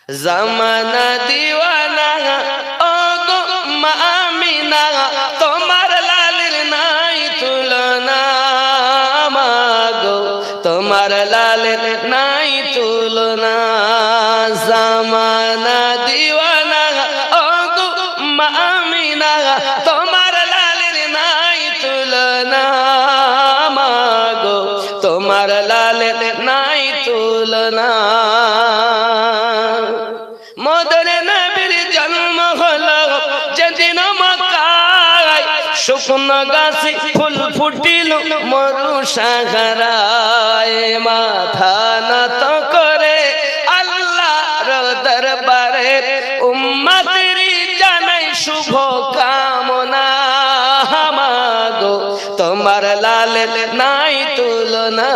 জামানা দিওয়ানা ও গো মা আমিনা, তোমার লালের নাই তুলনা, মাগো তোমার লালের নাই তুলনা। জামানা দিওয়ানা ও গো মা আমিনা, তোমার লালের নাই তুলনা, মাগো তোমার লালের নাই তুলনা। মদর নবীর জন্ম হলো যেদিন মক্কায়, শুকনো গাছে ফুল ফুটিল মরু সাগরায়, মাথা নত করে আল্লাহর দরবারে উম্মতের জানাই শুভ কামনা, মাগো তোমার লালের নাই তুলনা।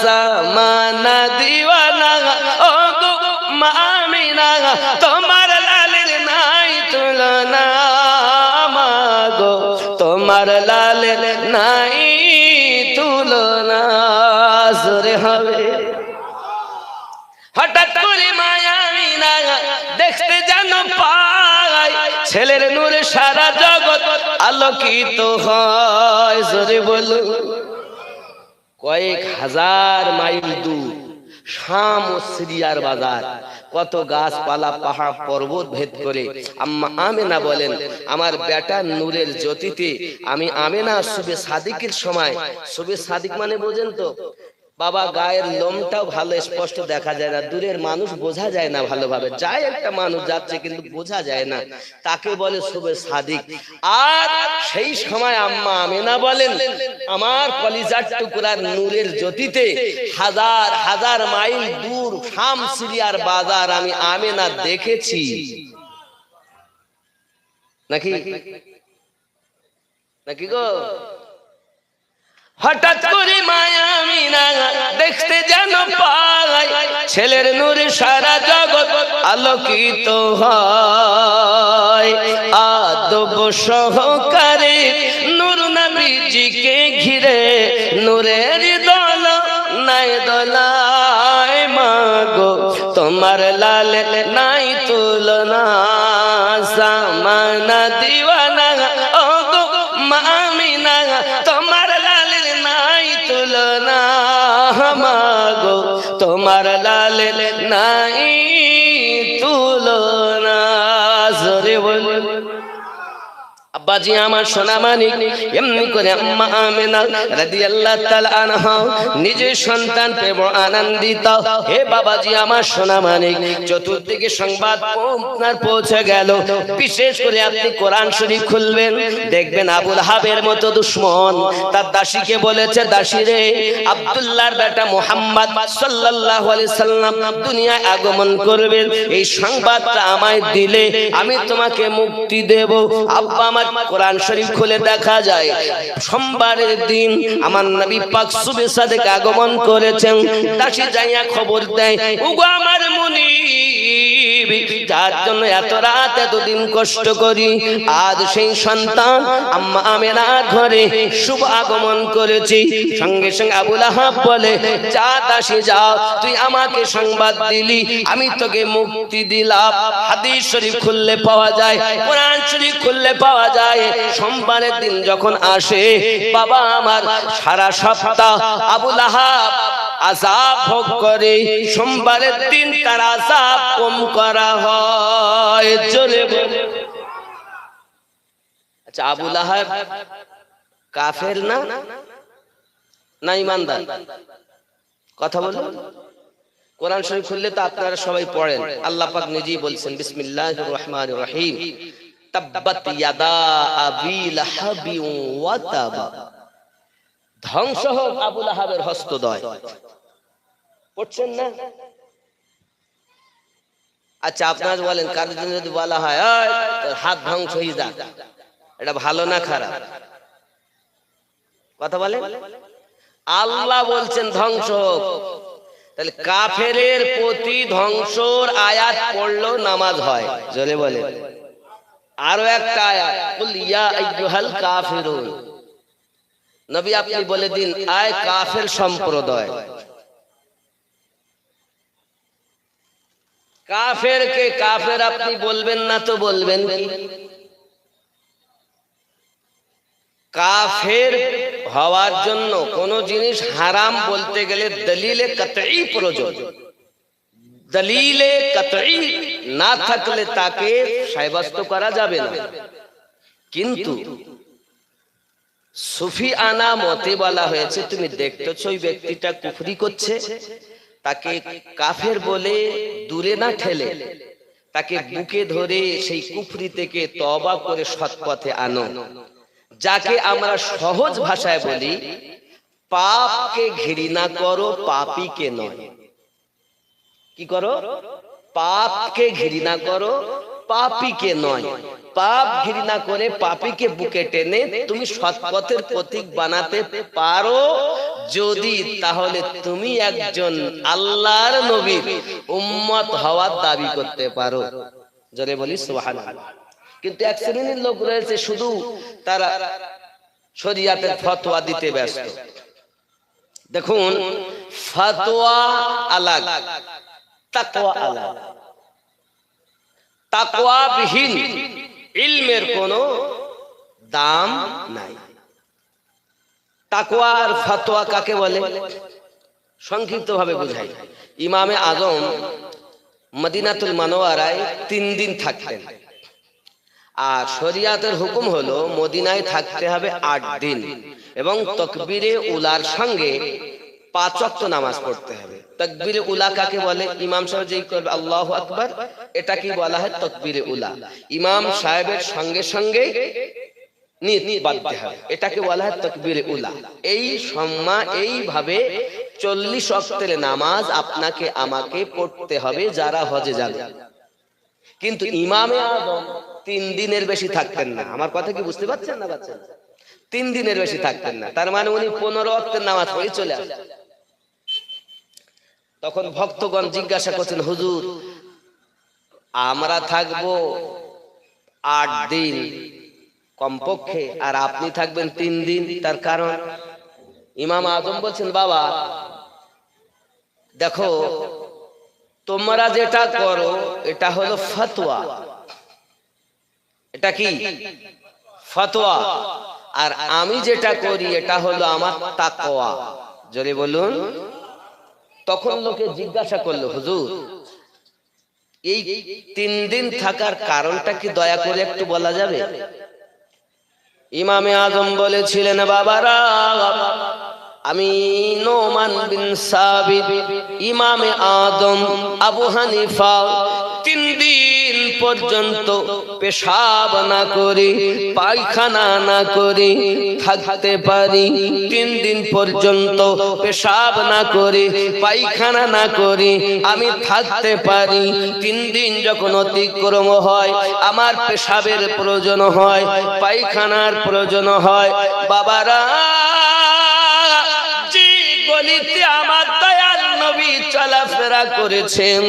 জামানা দিওয়ানা ও গো মা আমিনা, তোমার লালের নাই তুলনা, মাগো তোমার লালের নাই তুলনা। জোরে হবে। হঠাৎ করে মায়া আমিনা দেখতে যেন পায়, ছেলের নূরে সারা জগৎ আলোকিত হয়। জোরে বলুন। কয়েক হাজার মাইল দূর শাম ও সিরিয়ার বাজার, কত গাছপালা পাহাড় পর্বত ভেদ করে আম্মা আমেনা বলেন, আমার বেটা নূরের জ্যোতিতে আমি আমেনা শুবে সাদিকের সময়, শুবে সাদিক মানে বোঝেন তো বাবা, গায়ের লোমটাও ভালো স্পষ্ট দেখা যায় না, দূরের মানুষ বোঝা যায় না ভালোভাবে, যায় একটা মানুষ যাচ্ছে কিন্তু বোঝা যায় না, তাকে বলে শুবে সাদিক। আর সেই সময় আম্মা আমেনা বলেন, আমার কলিজার টুকরার নূরের জ্যোতিতে হাজার হাজার মাইল দূর শাম সিরিয়ার বাজার আমি আমেনা দেখেছি। নাকি নাকি গো? হঠাৎ করে মায়া আমিনা দেখতে যেন পায়, ছেলের নূরে সারা জগৎ আলোকিত হয়। আদব সহকারে নূর নবীজিকে ঘিরে নূরের দল নাই দোলায়, মাগো তোমার লালের নাই তুলনা। জামানা দিওয়ানা ও গো মা আমিনা, তোমার লালের নাই তুলনা, মাগো তোমার লালের নাই তুলনা। জোরে বলুন। আব্বাজি আমার সোনা মানিক এমনি করে আম্মা আমেনা রাদিয়াল্লাহু তাআলা আনহা নিজের সন্তান পেয়ে বড় আনন্দিত। হে বাবাজি আমার সোনা মানিক, চতুর্দিকে সংবাদ আপনার পৌঁছে গেল। বিশেষ করে আপনি কোরআন শরীফ খুলবেন, দেখবেন আবু লাহাবের মতো দুশমন তার দাসীকে বলেছে, দাসী রে, আব্দুল্লাহর বেটা মুহাম্মদ সাল্লাল্লাহু আলাইহি সাল্লাম দুনিয়ায় আগমন করবেন, এই সংবাদটা আমায় দিলে আমি তোমাকে মুক্তি দেব। আব্বা আমার কোরআন শরীফ খুলে দেখা যায় সোমবারের দিন আমার নবী পাক সুবে সাদেক আগমন করেছেন। দাসী যাইয়া খবর দেয়, ওগো আমার মুনিব, যার জন্য এত রাত এতদিন কষ্ট করি, আজ সেই সন্তান আম্মা আমেনার ঘরে শুভ আগমন করেছি। সঙ্গে সঙ্গে আবু লাহাব বলে, যা দাসী যাও, তুই আমাকে সংবাদ দিলি, আমি তোকে মুক্তি দিলাম। হাদিস শরীফ খুললে পাওয়া যায়, কোরআন শরীফ খুললে পাওয়া যায়, সোমবারের দিন যখন আসে বাবা আমার সারা সপ্তাহ আবু লাহাব আযাব ভোগ করে, সোমবারের দিন তার আযাব কম করা হয়। জোরে বলে। আচ্ছা, আবু লাহাব কাফের না না ঈমানদার? কথা বলুন। কোরআন শরীফ খুললে তো আপনারা সবাই পড়েন, আল্লাহ পাক নিজেই বলছেন, বিসমিল্লাহির রহমানির রহিম, তাব্বাত ইয়াদা আবি লাহাবি ওয়া তাবা, ধ্বংস হোক আবু লাহাবের হস্তদ্বয়। পড়ছেন না? আচ্ছা, আপনারা বলেন, কারোর জন্য যদি বলা হয় তোর হাত ধ্বংস হয়ে যাক, এটা ভালো না খারাপ? কথা বলেন। আল্লাহ বলছেন ধ্বংস হোক, তাহলে কাফেরের প্রতি ধ্বংসর আয়াত পড়লেও নামাজ হয়। জোরে বলে। আরো একটা আয়াত, কুল ইয়া আইয়ুহাল কাফিরুন, নবী আপনি বলে দিন, আয় কাফের সম্প্রদায়, কাফেরকে কাফের আপনি বলবেন না তো বলবেন কি? কাফের হওয়ার জন্য কোন জিনিস হারাম বলতে গেলে দলিলে কতঈ প্রয়োজন। দলিলে কতঈ না থাকলে তাকে সাব্যস্ত করা যাবে না। কিন্তু সুফি আনা মতে বলা হয়েছে, তুমি দেখতেছ ওই ব্যক্তিটা কুফরি করছে, তাকে কাফের বলে দূরে না ঠেলে তাকে বুকে ধরে সেই কুফরি থেকে তওবা করে সৎ পথে আনো। যাকে আমরা সহজ ভাষায় বলি, পাপকে ঘৃণা করো, পাপীকে নয়। কি করো? পাপকে ঘৃণা করো, পাপীকে নয়। পাপ ঘৃণা করে পাপীকে বুকে টেনে তুমি সৎ পথের প্রতীক বানাতে পারো যদি, তাহলে তুমি একজন আল্লাহর নবীর উম্মত হওয়ার দাবি করতে পারো। জোরে বলি সুবহানাল্লাহ। কিন্তু এক শ্রেণীর লোক রয়েছে শুধু তারা শরীয়তের ফতোয়া দিতে ব্যস্ত। দেখুন, ফতোয়া আলাগ, তাকওয়া আলাগ। তাকওয়াবিহীন ইলমের কোনো দাম নাই। তাকওয়া আর ফতোয়া কাকে বলে সংক্ষিপ্ত ভাবে বুঝাই। ইমামে আজম মদিনাতুল মুনাওয়ারায় 3 দিন থাকতেন, আর শরিয়াতের হুকুম হলো মদিনায় থাকতে হবে 8 দিন এবং তাকবীরে উলার সঙ্গে 5 ওয়াক্ত নামাজ পড়তে হবে। তাকবীরে উলা কাকে বলে? ইমাম সাহেব যেই করবে আল্লাহু আকবার, এটা কি বলা হয়? তাকবীরে উলা। ইমাম সাহেবের সঙ্গে সঙ্গে নিয়ত বাঁধতে হবে, এটাকে বলা হয় তাকবীরে উলা। এই সম্মা এইভাবে 40 ওয়াক্তের নামাজ আপনাকে আমাকে পড়তে হবে যারা হজে যাবে। কিন্তু ইমামে আজম 3 দিনের বেশি থাকতেন না। আমার কথা কি বুঝতে পারছেন না? বাচ্চা 3 দিনের বেশি থাকতেন না, তার মানে উনি 15 ওয়াক্তের নামাজ পড়ে চলে আসতেন। তখন ভক্তগণ জিজ্ঞাসা করছেন, হুজুর আমরা থাকবো 8 দিন কমপক্ষে, আর আপনি থাকবেন 3 দিন, তার কারণ? ইমাম আজম বলছেন, বাবা দেখো, তোমরা যেটা করো এটা হলো ফতোয়া। এটা কি? ফতোয়া। আর আমি যেটা করি এটা হলো আমার তাকওয়া। জোরে বলুন। তখন লোকে জিজ্ঞাসা করলো, হুজুর এই 3 দিন থাকার কারণটা কি দয়া করে একটু বলা যাবে? ইমামে আজম বলেছিলেন, বাবারা আমি নোমান বিন সাবিত, ইমামে আদম, আবু হানিফা 3 দিন পর্যন্ত পেশাব না করে, পায়খানা না করে থাকতে পারি। 3 দিন পর্যন্ত পেশাব না করে, পায়খানা না করে আমি থাকতে পারি। 3 দিন যখন অতিক্রম হয়, আমার পেশাবের প্রয়োজন হয়, পায়খানার প্রয়োজন হয়, বাবারা গলিতে আমার দয়াল নবী চলাফেরা করেছেন,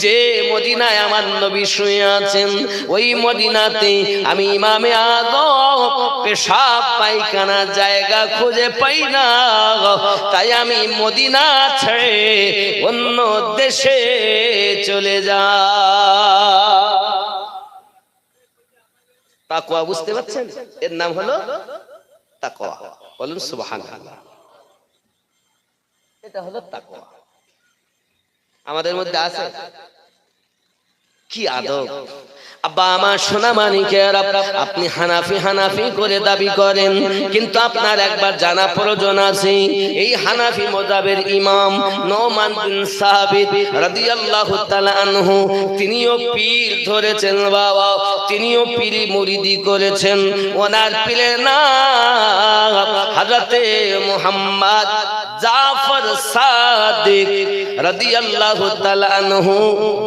যে মদিনায় আমার নবী শুয়ে আছেন, ওই মদিনাতে আমি ইমামে আজম পেশাব পায়খানা জায়গা খুঁজে পাই না। তাই আমি মদিনা ছেড়ে অন্য দেশে চলে যাই। তাকওয়া বুঝতে পারছেন? এর নাম হলো তাকওয়া। বলুন সুবহানাল্লাহ। এটা হলো তাকওয়া। আমাদের মধ্যে আছে কি আদব? আব্বা আমার সোনা মানিকের, আপনি হানাফি হানাফি করে দাবি করেন, কিন্তু আপনার একবার জানা প্রয়োজন আছে, এই হানাফি মাযহাবের ইমাম নোমান বিন সাবিত রাদিয়াল্লাহু তাআলা আনহু তিনিও পীর ধরেছেন বাবা, তিনিও পীরি মুরিদি করেছেন। ওনার পীরের নাম হযরতে মুহাম্মদ জাফর সাদিক রাদিয়াল্লাহু তাআলা আনহু।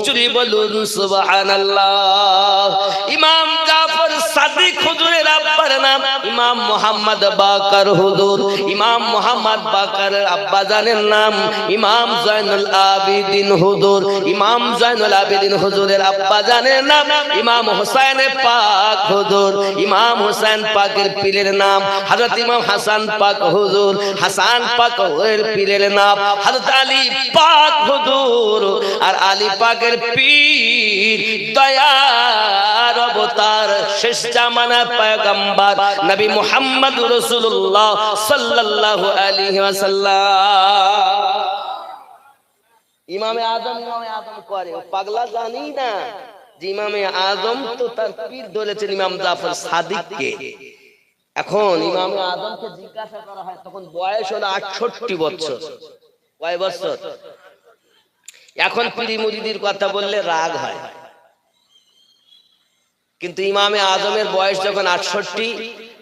চুরি বলুন সুবহানাল্লাহ। ইমাম জাফর সাদিক হুজুরের আব্বা আব্বার নাম ইমাম মোহাম্মদ বাকর হুজুর। ইমাম মোহাম্মদ বাকরের আব্বা জানের নাম ইমাম জয়নুল আবেদিন হুজুর। ইমাম জয়নুল আবেদিন হুজুরের আব্বা জানের নাম ইমাম হুসাইন পাক হুজুর। ইমাম হুসাইন পাকের পীরের নাম হযরত ইমাম হাসান পাক হুজুর। হাসান পাক এর পীরের নাম হযরত আলী পাক হুজুর। আর আলী পাকের পীর দয়ার অবতার শেষ জামানার পয়গম্বর নবী মুহাম্মদ রাসূলুল্লাহ সাল্লাল্লাহু আলাইহি ওয়াসাল্লাম। ইমামে আজম করে পাগলা জানি না যে ইমামে আজম তো তার পীর ধরেছেন ইমাম জাফর সাদিককে। এখন ইমামে আজমকে জিজ্ঞাসা করা হয় তখন বয়স হলো 68 বছর। কয় বছর? এখন পীর মুরিদির কথা বললে রাগ হয়, কিন্তু ইমামে আজমের বয়স যখন 68,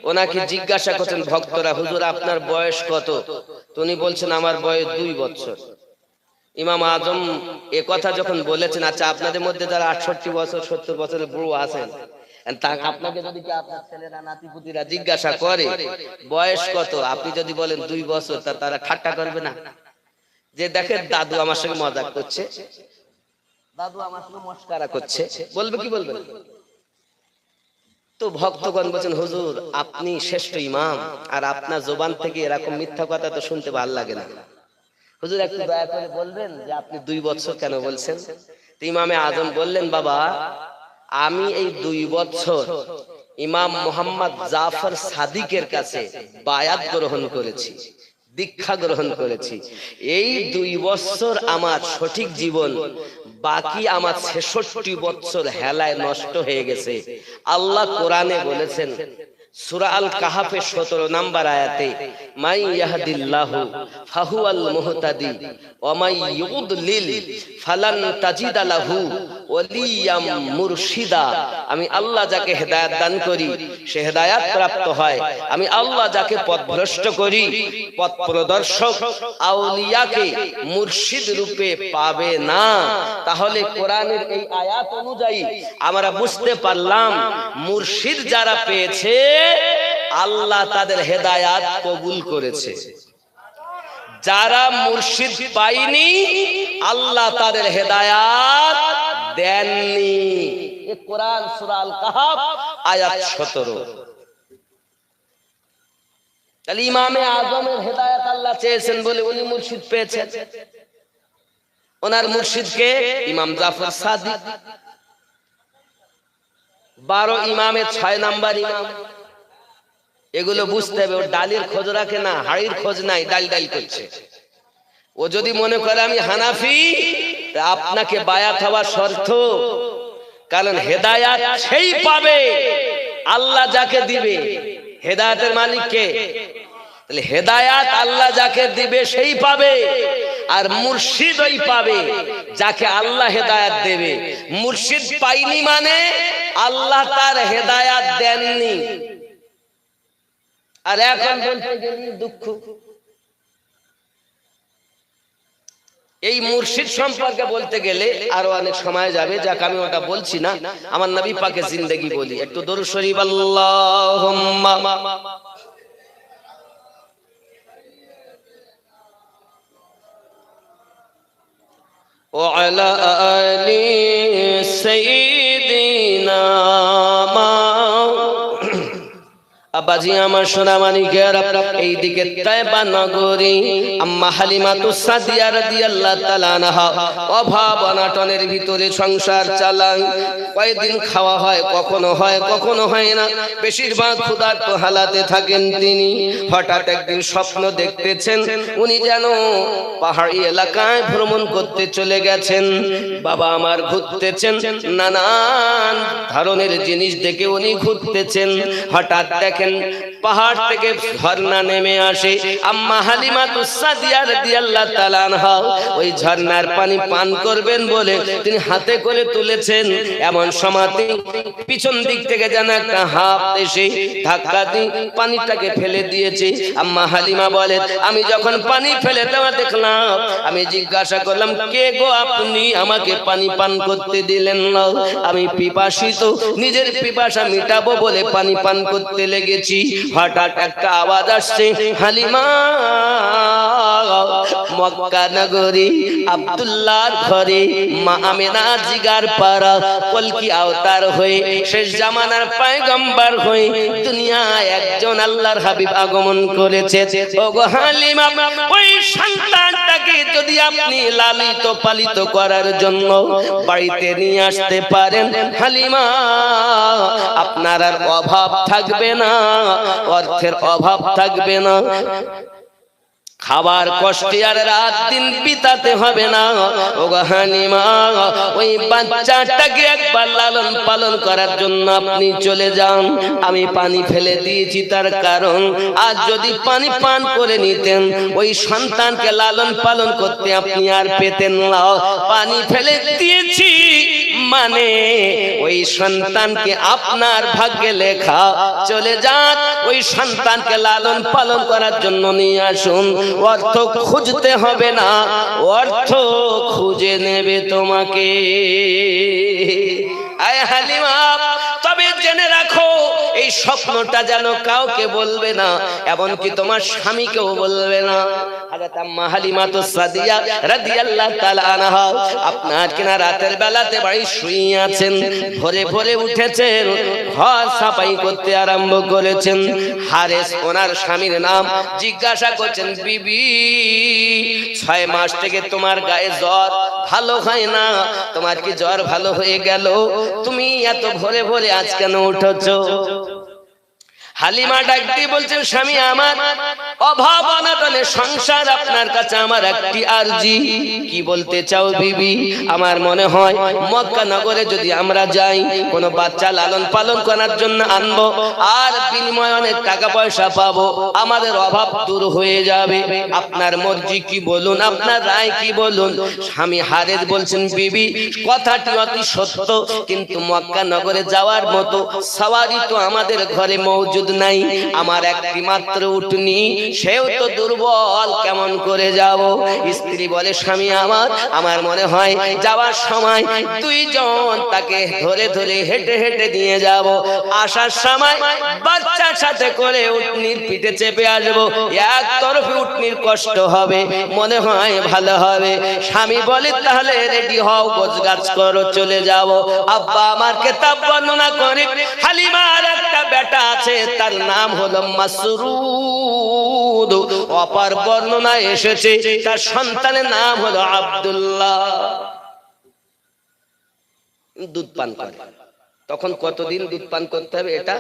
ওনাকে জিজ্ঞাসা করছেন ভক্তরা, হুজুর আপনার বয়স কত? তো উনি বলছেন আমার বয়স 2 বছর। ইমাম আজম এ কথা যখন বলেছেন, আচ্ছা আপনাদের মধ্যে যারা 68 বছর 70 বছরের বুড়ো আছেন, আপনাকে যদি আপনার ছেলেরা নাতিপুতিরা জিজ্ঞাসা করে বয়স কত, আপনি যদি বলেন 2 বছর, তারা ঠাট্টা করবে না? যে দেখেন দাদু আমার সঙ্গে মজাক করছে, দাদু আমার সঙ্গে মস্করা করছে, বলবে কি বলবে? তো ভক্তগণ বলছেন হুজুর আপনি শ্রেষ্ঠ ইমাম, আর আপনার জবান থেকে এরকম মিথ্যা কথা তো শুনতে ভালো লাগে না। হুজুর একটু দয়া করে বলবেন যে আপনি 2 বছর কেন বলছেন? তো ইমামে আজম বললেন, বাবা আমি এই 2 বছর ইমাম মোহাম্মদ জাফর সাদিকের কাছে বায়াত গ্রহণ করেছি, দীক্ষা গ্রহণ করেছি। এই 2 বছর আমার সঠিক জীবন, বাকি আমার 66 বছর হেলায় নষ্ট হয়ে গেছে। আল্লাহ কোরআনে বলেছেন সূরা আল কাহাফের 17 নম্বর আয়াতে, মাই ইয়াহদিল্লাহু ফাহুয়াল মুহতাদি ওয়া মাই ইউদলিল ফালান তাজিদা লাহু ওয়ালিয়াম মুরশিদা। আমি আল্লাহ যাকে হেদায়েত দান করি সে হেদায়েত প্রাপ্ত হয়, আমি আল্লাহ যাকে পথভ্রষ্ট করি পথ প্রদর্শক আউলিয়াকে মুর্শিদ রূপে পাবে না। তাহলে কোরআনের এই আয়াত অনুযায়ী আমরা বুঝতে পারলাম মুর্শিদ যারা পেয়েছে আল্লাহ তাদের হেদায়াত কবুল করেছে, যারা মুর্শিদ পায়নি আল্লাহ তাদের হেদায়াত দেননি। এই কোরআন সূরা আল কাহাফ আয়াত 17। তাহলে ইমামে আজমের হেদায়াত আল্লাহ চেয়েছেন বলে উনি মুর্শিদ পেয়েছেন। ওনার মুর্শিদ কে? ইমাম জাফর সাদিক। 12 ইমামে 6 নাম্বার ইমাম। এগুলো বুঝতে হবে। ও ডালির খোঁজ রাখে না, হাড়ির খোঁজ নাই, ডাল ডাল করছে। ও যদি মনে করে আমি হানাফি, আপনাকে বায়াত হওয়া শর্ত, কারণ হেদায়াত সেই পাবে আল্লাহ যাকে দিবে। হেদায়াতের মালিক কে? তাহলে হেদায়াত আল্লাহ যাকে দিবে সেই পাবে, আর মুর্শিদ ওই পাবে যাকে আল্লাহ হেদায়াত দেবে। মুর্শিদ পাইনি মানে আল্লাহ তার হেদায়াত দেননি। আর এখন বলতে গেলে দুঃখ, এই মুর্শিদ সম্পর্কে বলতে গেলে আরো অনেক সময় যাবে, যাক আমি ওটা বলছি না। আমার নবী পাকের জিন্দেগি বলি একটু। দরুদ শরীফ আল্লাহুম্মা ওয়া আলা আলি সাইয়্যিদিনা। আব্বাজি আমার সোনা মানিকের, এইদিকে তায়েবা নগরী আম্মা হালিমাতুস সাদিয়া রাদিয়াল্লাহু তাআলা আনহা অভাব অনটনের ভিতরে সংসার চালান। কয়েকদিন খাওয়া হয়, কখনো হয় কখনো হয় না, বেশিরভাগ ক্ষুধার্ত হালাতে থাকেন তিনি। হঠাৎ একদিন স্বপ্ন দেখতেছেন উনি যেন পাহাড়ি এলাকায় ভ্রমণ করতে চলে গেছেন। বাবা আমার ঘুরতেছেন, নানান ধরনের জিনিস দেখে উনি ঘুরতেছেন। হঠাৎ দেখেন পাহাড় থেকে ঝর্ণা নেমে আসে। আম্মা হালিমাতুস সাদিয়া রাদিয়াল্লাহু তাআলা আনহা ওই ঝর্ণার পানি পান করবেন বলে তিনি হাতে করে তুলেছেন। এমন সময় পিছন দিক থেকে যেন একটা হাত এসে ধাক্কা দিয়ে পানিটাকে ফেলে দিয়েছে। আম্মা হালিমা বলেন, আমি যখন পানি ফেলে দেওয়া দেখলাম, আমি জিজ্ঞাসা করলাম, কে গো আপনি, আমাকে পানি পান করতে দিলেন না? আমি পিপাসিত, নিজের পিপাসা মিটাবো বলে পানি পান করতে লেগেছি। হঠাৎ একটা আওয়াজ আসছে, হালিমা মক্কা নগরী আব্দুল্লাহর ঘরে মা আমেনা জিগার পাড়া কলকি আওতার হয়ে শেষ জামানার পয়গম্বর হয়ে দুনিয়ায় একজন আল্লাহর হাবিব আগমন করেছে। ওগো হালিমা, ওই সন্তানটাকে যদি আপনি লালিত পালিত করার জন্য বাড়িতে নিয়ে আসতে পারেন, হালিমা আপনার আর অভাব থাকবে না, অর্থের অভাব থাকবে না, খাবার কষ্টে আর রাত দিন বিতাতে হবে না। ওগো হালিমা, ওই বাচ্চাটাকে একবার লালন পালন করার জন্য আপনি চলে যান। আমি পানি ফেলে দিয়েছি তার কারণ, আজ যদি পানি পান করে নিতেন, ওই সন্তানকে লালন পালন করতে আপনি আর পেতেন না। পানি ফেলে দিয়েছি মানে ওই সন্তানকে আপনার ভাগ্যে লেখা, চলে যান, ওই সন্তানকে লালন পালন করার জন্য নিয়ে আসুন। অর্থ খুঁজতে হবে না, অর্থ খুঁজে নেবে তোমাকে। আয় হালিমা, তবে জেনে রাখো, এই স্বপ্নটা যেন কাউকে বলবে না, এমনকি তোমার স্বামীকেও বলবে না। হযরত আম্মা হালিমাতুস সাদিয়া রাদিয়াল্লাহু তাআলা আনহা আপনার কিনা রাতের বেলাতে বাড়ি শুয়ে আছেন, ভোরে ভোরে উঠেছেন, ঘর সাফাই করতে আরম্ভ করেছেন। হারেস ওনার স্বামীর নাম, জিজ্ঞাসা করছেন, বিবি 6 মাস থেকে তোমার গায়ে জ্বর ভালো হয় না, তোমার কি জ্বর ভালো হয়ে গেল? তুমি এত ভোরে ভোরে আজ কেন উঠেছো? হালিমা ডাক দিয়ে বলছেন, স্বামী আমার অভাব অনাটনে সংসার, আপনার কাছে আমার একটি আরজি। কি বলতে চাও বিবি? আমার মনে হয় মক্কা নগরে যদি আমরা যাই, কোনো বাচ্চা লালন পালন করার জন্য আনবো, আর বিনিময়ে অনেক টাকা পয়সা পাবো, আমাদের অভাব দূর হয়ে যাবে। আপনার মর্জি কি বলুন, আপনার রায় কি বলুন? স্বামী হারেস বলছেন, বিবি কথাটি অতি সত্য, কিন্তু মক্কা নগরে যাওয়ার মতো সওয়ারি তো আমাদের ঘরে মৌজুদ নাই। আমার একটি মাত্র উটনি, সেও তো দুর্বল, কেমন করে যাব? স্ত্রী বলে, স্বামী আমার মনে হয় যাওয়ার সময় 2 জন তাকে ধরে ধরে হেঁটে হেঁটে নিয়ে যাব, আসার সময় বাচ্চার সাথে করে উটনির পিঠে চেপে আসবো, এক তরফে উটনির কষ্ট হবে, মনে হয় ভালো হবে। স্বামী বলে, তাহলে রেডি হও, গোছগাছ করো, চলে যাব। আব্বা আমার কিতাব বর্ণনা করে, হালিমার একটা বেটা আছে, তার নাম হলো মাসরুদ। অপর বর্ণনায় এসেছে তার সন্তানের নাম হলো আব্দুল্লাহ। দুধ পান করে। তখন কতদিন দুধ পান করতে হবে এটা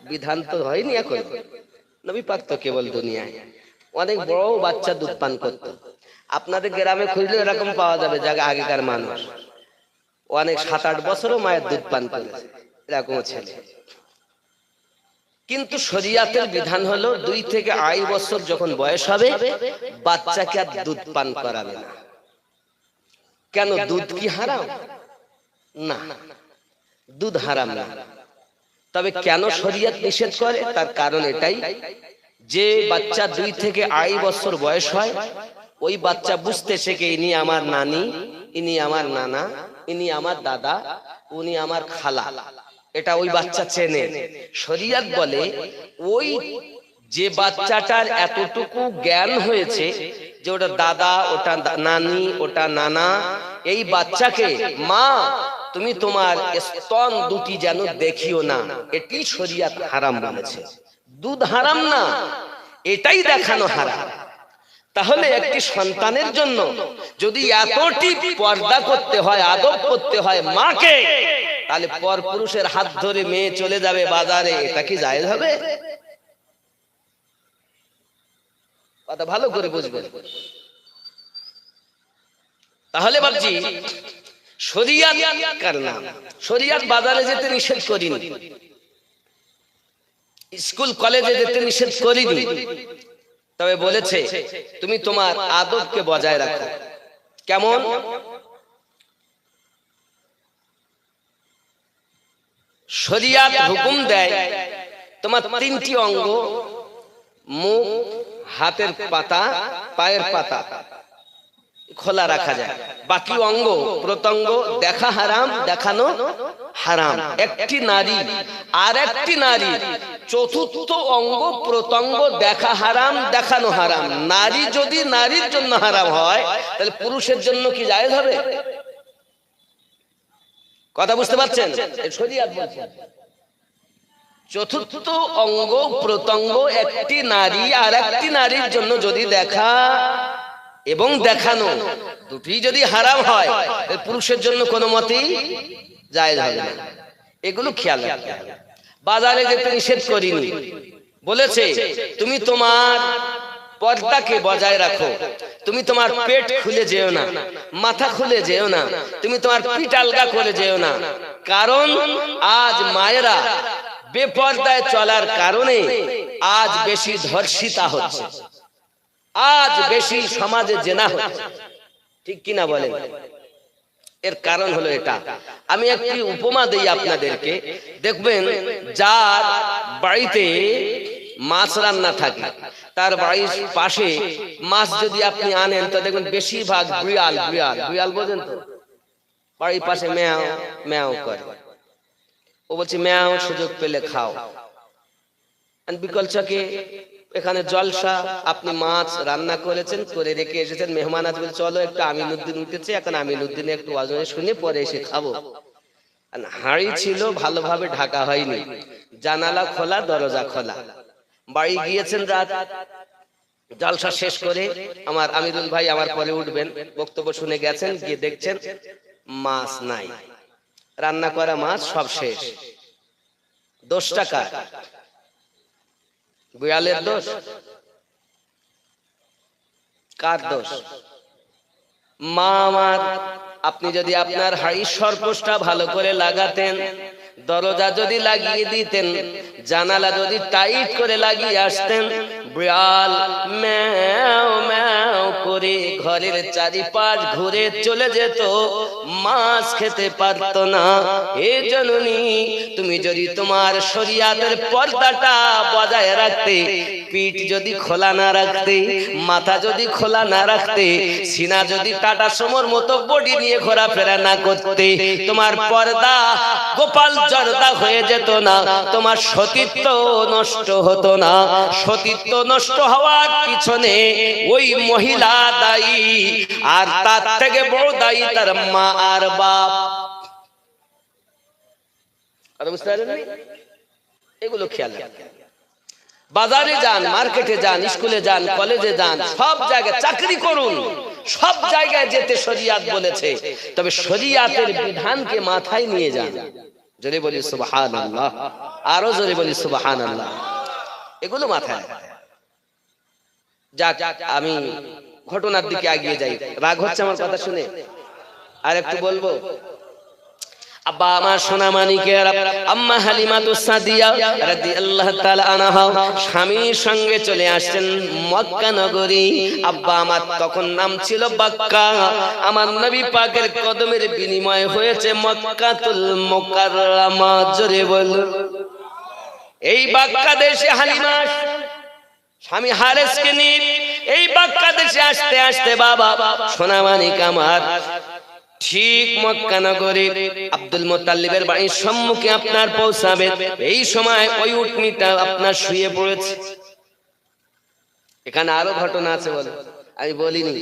বিধান তো হয়নি এখন। নবী পাক তো কেবল দুনিয়ায় অনেক বড় বাচ্চা দুধ পান করত। আপনাদের গ্রামে খুঁজলে এরকম পাওয়া যাবে, জায়গা আগেকার মানুষ অনেক 7-8 বছরও মায়ের দুধ পান করেছে, এরকম ছেলে। কিন্তু শরীয়তের বিধান হলো 2 থেকে 2.5 বছর যখন বয়স হবে, বাচ্চাকে আর দুধ পান করাবে না। কেন? দুধ কি হারাম? না, দুধ হারাম না। তবে কেন শরীয়ত নিষেধ করে? তার কারণ এটাই যে বাচ্চা 2 থেকে 2.5 বছর বয়স হয়, ওই বাচ্চা বুঝতে শেখে, ইনি আমার নানি, ইনি আমার নানা, ইনি আমার দাদা, উনি আমার খালা, এটা ওই বাচ্চা চেনে। শরীয়ত বলে ওই যে বাচ্চাটার এতটুকু জ্ঞান হয়েছে যে ওটা দাদা, ওটা নানি, ওটা নানা, এই বাচ্চাকে মা তুমি তোমার স্তন দুটি যেন দেখিও না, এটি শরীয়ত হারাম বলেছে। দুধ হারাম না, এটাই দেখানো হারাম। তাহলে একটি সন্তানের জন্য যদি এতটি পর্দা করতে হয়, আদব করতে হয় মাকে, তাহলে পরপুরুষের হাত ধরে মেয়ে চলে যাবে বাজারে, এটা কি জায়েজ হবে? কথা ভালো করে বুঝবেন। তাহলে ভাবছি শরীয়ত কার নাম, শরীয়ত বাজারে যেতে নিষেধ করিনি, স্কুল কলেজে যেতে নিষেধ করিনি, তবে বলেছে তুমি তোমার আদবকে বজায় রাখো। কেমন? শরিয়াত হুকুম দেয় তোমার তিনটি অঙ্গ, মুখ, হাতের পাতা, পায়ের পাতা খোলা রাখা যায়, বাকি অঙ্গ প্রত্যঙ্গ দেখা হারাম, দেখানো হারাম। একটি নারী আর একটি নারী চতুর্থ অঙ্গ প্রত্যঙ্গ দেখা হারাম, দেখানো হারাম। নারী যদি নারীর জন্য হারাম হয়, তাহলে পুরুষের জন্য কি জায়েজ হবে? কথা বুঝতে পারছেন? শরিয়াত বলছে চতুর্থ অঙ্গ প্রত্যঙ্গ একটি নারী আর একটি নারীর জন্য যদি দেখা এবং দেখানো দুটি যদি হারাম হয়, পুরুষের জন্য কোনো মতেই জায়েজ হবে না। এগুলো খেয়াল রাখতে হবে। বাজারে যেতে নিষেধ করিনি, বলেছে তুমি তোমার পর্দাকে বজায় রাখো, তুমি তোমার পেট খুলে যেও না, মাথা খুলে যেও না, তুমি তোমার পিঠ আলগা করে যেও না। কারণ আজ মায়েরা বেপর্দায় চলার কারণে আজ বেশি ধর্ষিতা হচ্ছে, আজ বেশি সমাজে জেনা হচ্ছে, ঠিক কিনা বলেন? এর কারণ হলো এটা। আমি একটি উপমা দেই আপনাদেরকে। দেখবেন যার বাড়িতে মাছ রান্না থাকে, তার বাড়ির পাশে মাছ যদি আপনি আনেন, তো দেখবেন বেশিরভাগ বিড়াল, বিড়াল বিড়াল বোঝেন তো, বাড়ির পাশে ম্যাও ম্যাও করে। ও বলছে ম্যাও সুযোগ পেলে খাও। বিকল চকে এখানে জলসা, আপনি মাছ রান্না করেছেন, করে রেখে এসেছেন, মেহমান আসবে, চলো একটু আমিনুদ্দিন উঠেছে, এখন আমিনুদ্দিনে একটু ওয়াজনে শুনে পরে এসে খাবো। হাঁড়ি ছিল ভালোভাবে ঢাকা হয়নি, জানালা খোলা, দরজা খোলা। বাড়ি গিয়েছেন রাত, জলসা শেষ করে আমার আমিরুল ভাই আমার পরে উঠবেন, বক্তব্য শুনে গেছেন, গিয়ে দেখছেন মাছ নাই, রান্না করা মাছ সব শেষ। দোষটা কার? বিড়ালের দোষ? কার দোষ? মা আমার, আপনি যদি আপনার হাড়ির সরপোষটা ভালো করে লাগাতেন, দরজা যদি লাগিয়ে দিতেন, জানালা যদি টাইট করে লাগিয়ে আসতেন, বিড়াল ম্যাও ম্যাও করে ঘরের চারিপাশ ঘুরে চলে যেত, মাছ খেতে পারত না। হে জননী, তুমি যদি তোমার শরিয়াতের পর্দাটা বজায় রাখতে, পিঠ যদি খোলা না রাখতে, মাথা যদি খোলা না রাখতে, সিনা যদি টাটা সুমোর মতো বডি নিয়ে ঘোরাফেরা না করতে, তোমার পর্দা গোপাল জর্দা হয়ে যেত না, তোমার সতীত্ব নষ্ট হতো না। সতীত্ব নষ্ট হওয়ার পিছনে ওই মহিলা দায়ী, আর তার থেকে বড় দায়ী তার মা আর বাপ। আর বুঝতে পারেননি? এগুলো খেয়াল রাখবেন। বাজারে যান, মার্কেটে যান, স্কুলে যান, কলেজে যান, সব জায়গায় চাকরি করুন, সব জায়গায় যেতে শরিয়াত বলেছে, তবে শরিয়াতের বিধানকে মাথায় নিয়ে যান। জোরে বলি সুবহানাল্লাহ, আরো জোরে বলি সুবহানাল্লাহ। এগুলো মাথায়। যাক, আমি ঘটনার দিকে এগিয়ে যাই। রাগ হচ্ছে আমার কথা শুনে? আর একটু বলবো। আব্বা আমার সোনা মানিকের আম্মা হালিমাতুস সাদিয়া রাদিয়াল্লাহু তাআলা আনহা স্বামীর সঙ্গে চলে আসছেন মক্কা নগরী। আব্বা আমার তখন নাম ছিল বাক্কা। আমার নবী পাকের কদমের বিনিময় হয়েছে মক্কাতুল মুকাররমা। জোরে বল। এই বাক্কা দেশে হালিমা স্বামী হারেসকে নিয়ে এই বাক্কা দেশে আসতে আসতে বাবা সোনা মানিক আমার ঠিক মক্কা নগরে আব্দুল মুত্তালিবের বাড়ির সম্মুখে আপনার পৌঁছাবে। এই সময় ওই উটনিটা আপনার শুয়ে পড়েছে। এখানে আরো ঘটনা আছে, বলে আমি বলিনি।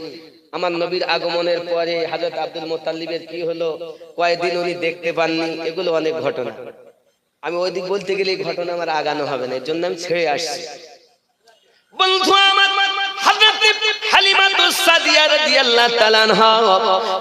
আমার নবীর আগমনের পরে হযরত আব্দুল মুত্তালিবের কি হলো, কয়েকদিন উনি দেখতে পাননি, এগুলো অনেক ঘটনা। আমি ওই দিক বলতে গেলে এই ঘটনা আমার আগানো হবে না, এর জন্য আমি ছেড়ে আসছি। বন্ধু আমার হযরত হালিমাতুস সাদিয়া রাদিয়াল্লাহু তাআলা আনহা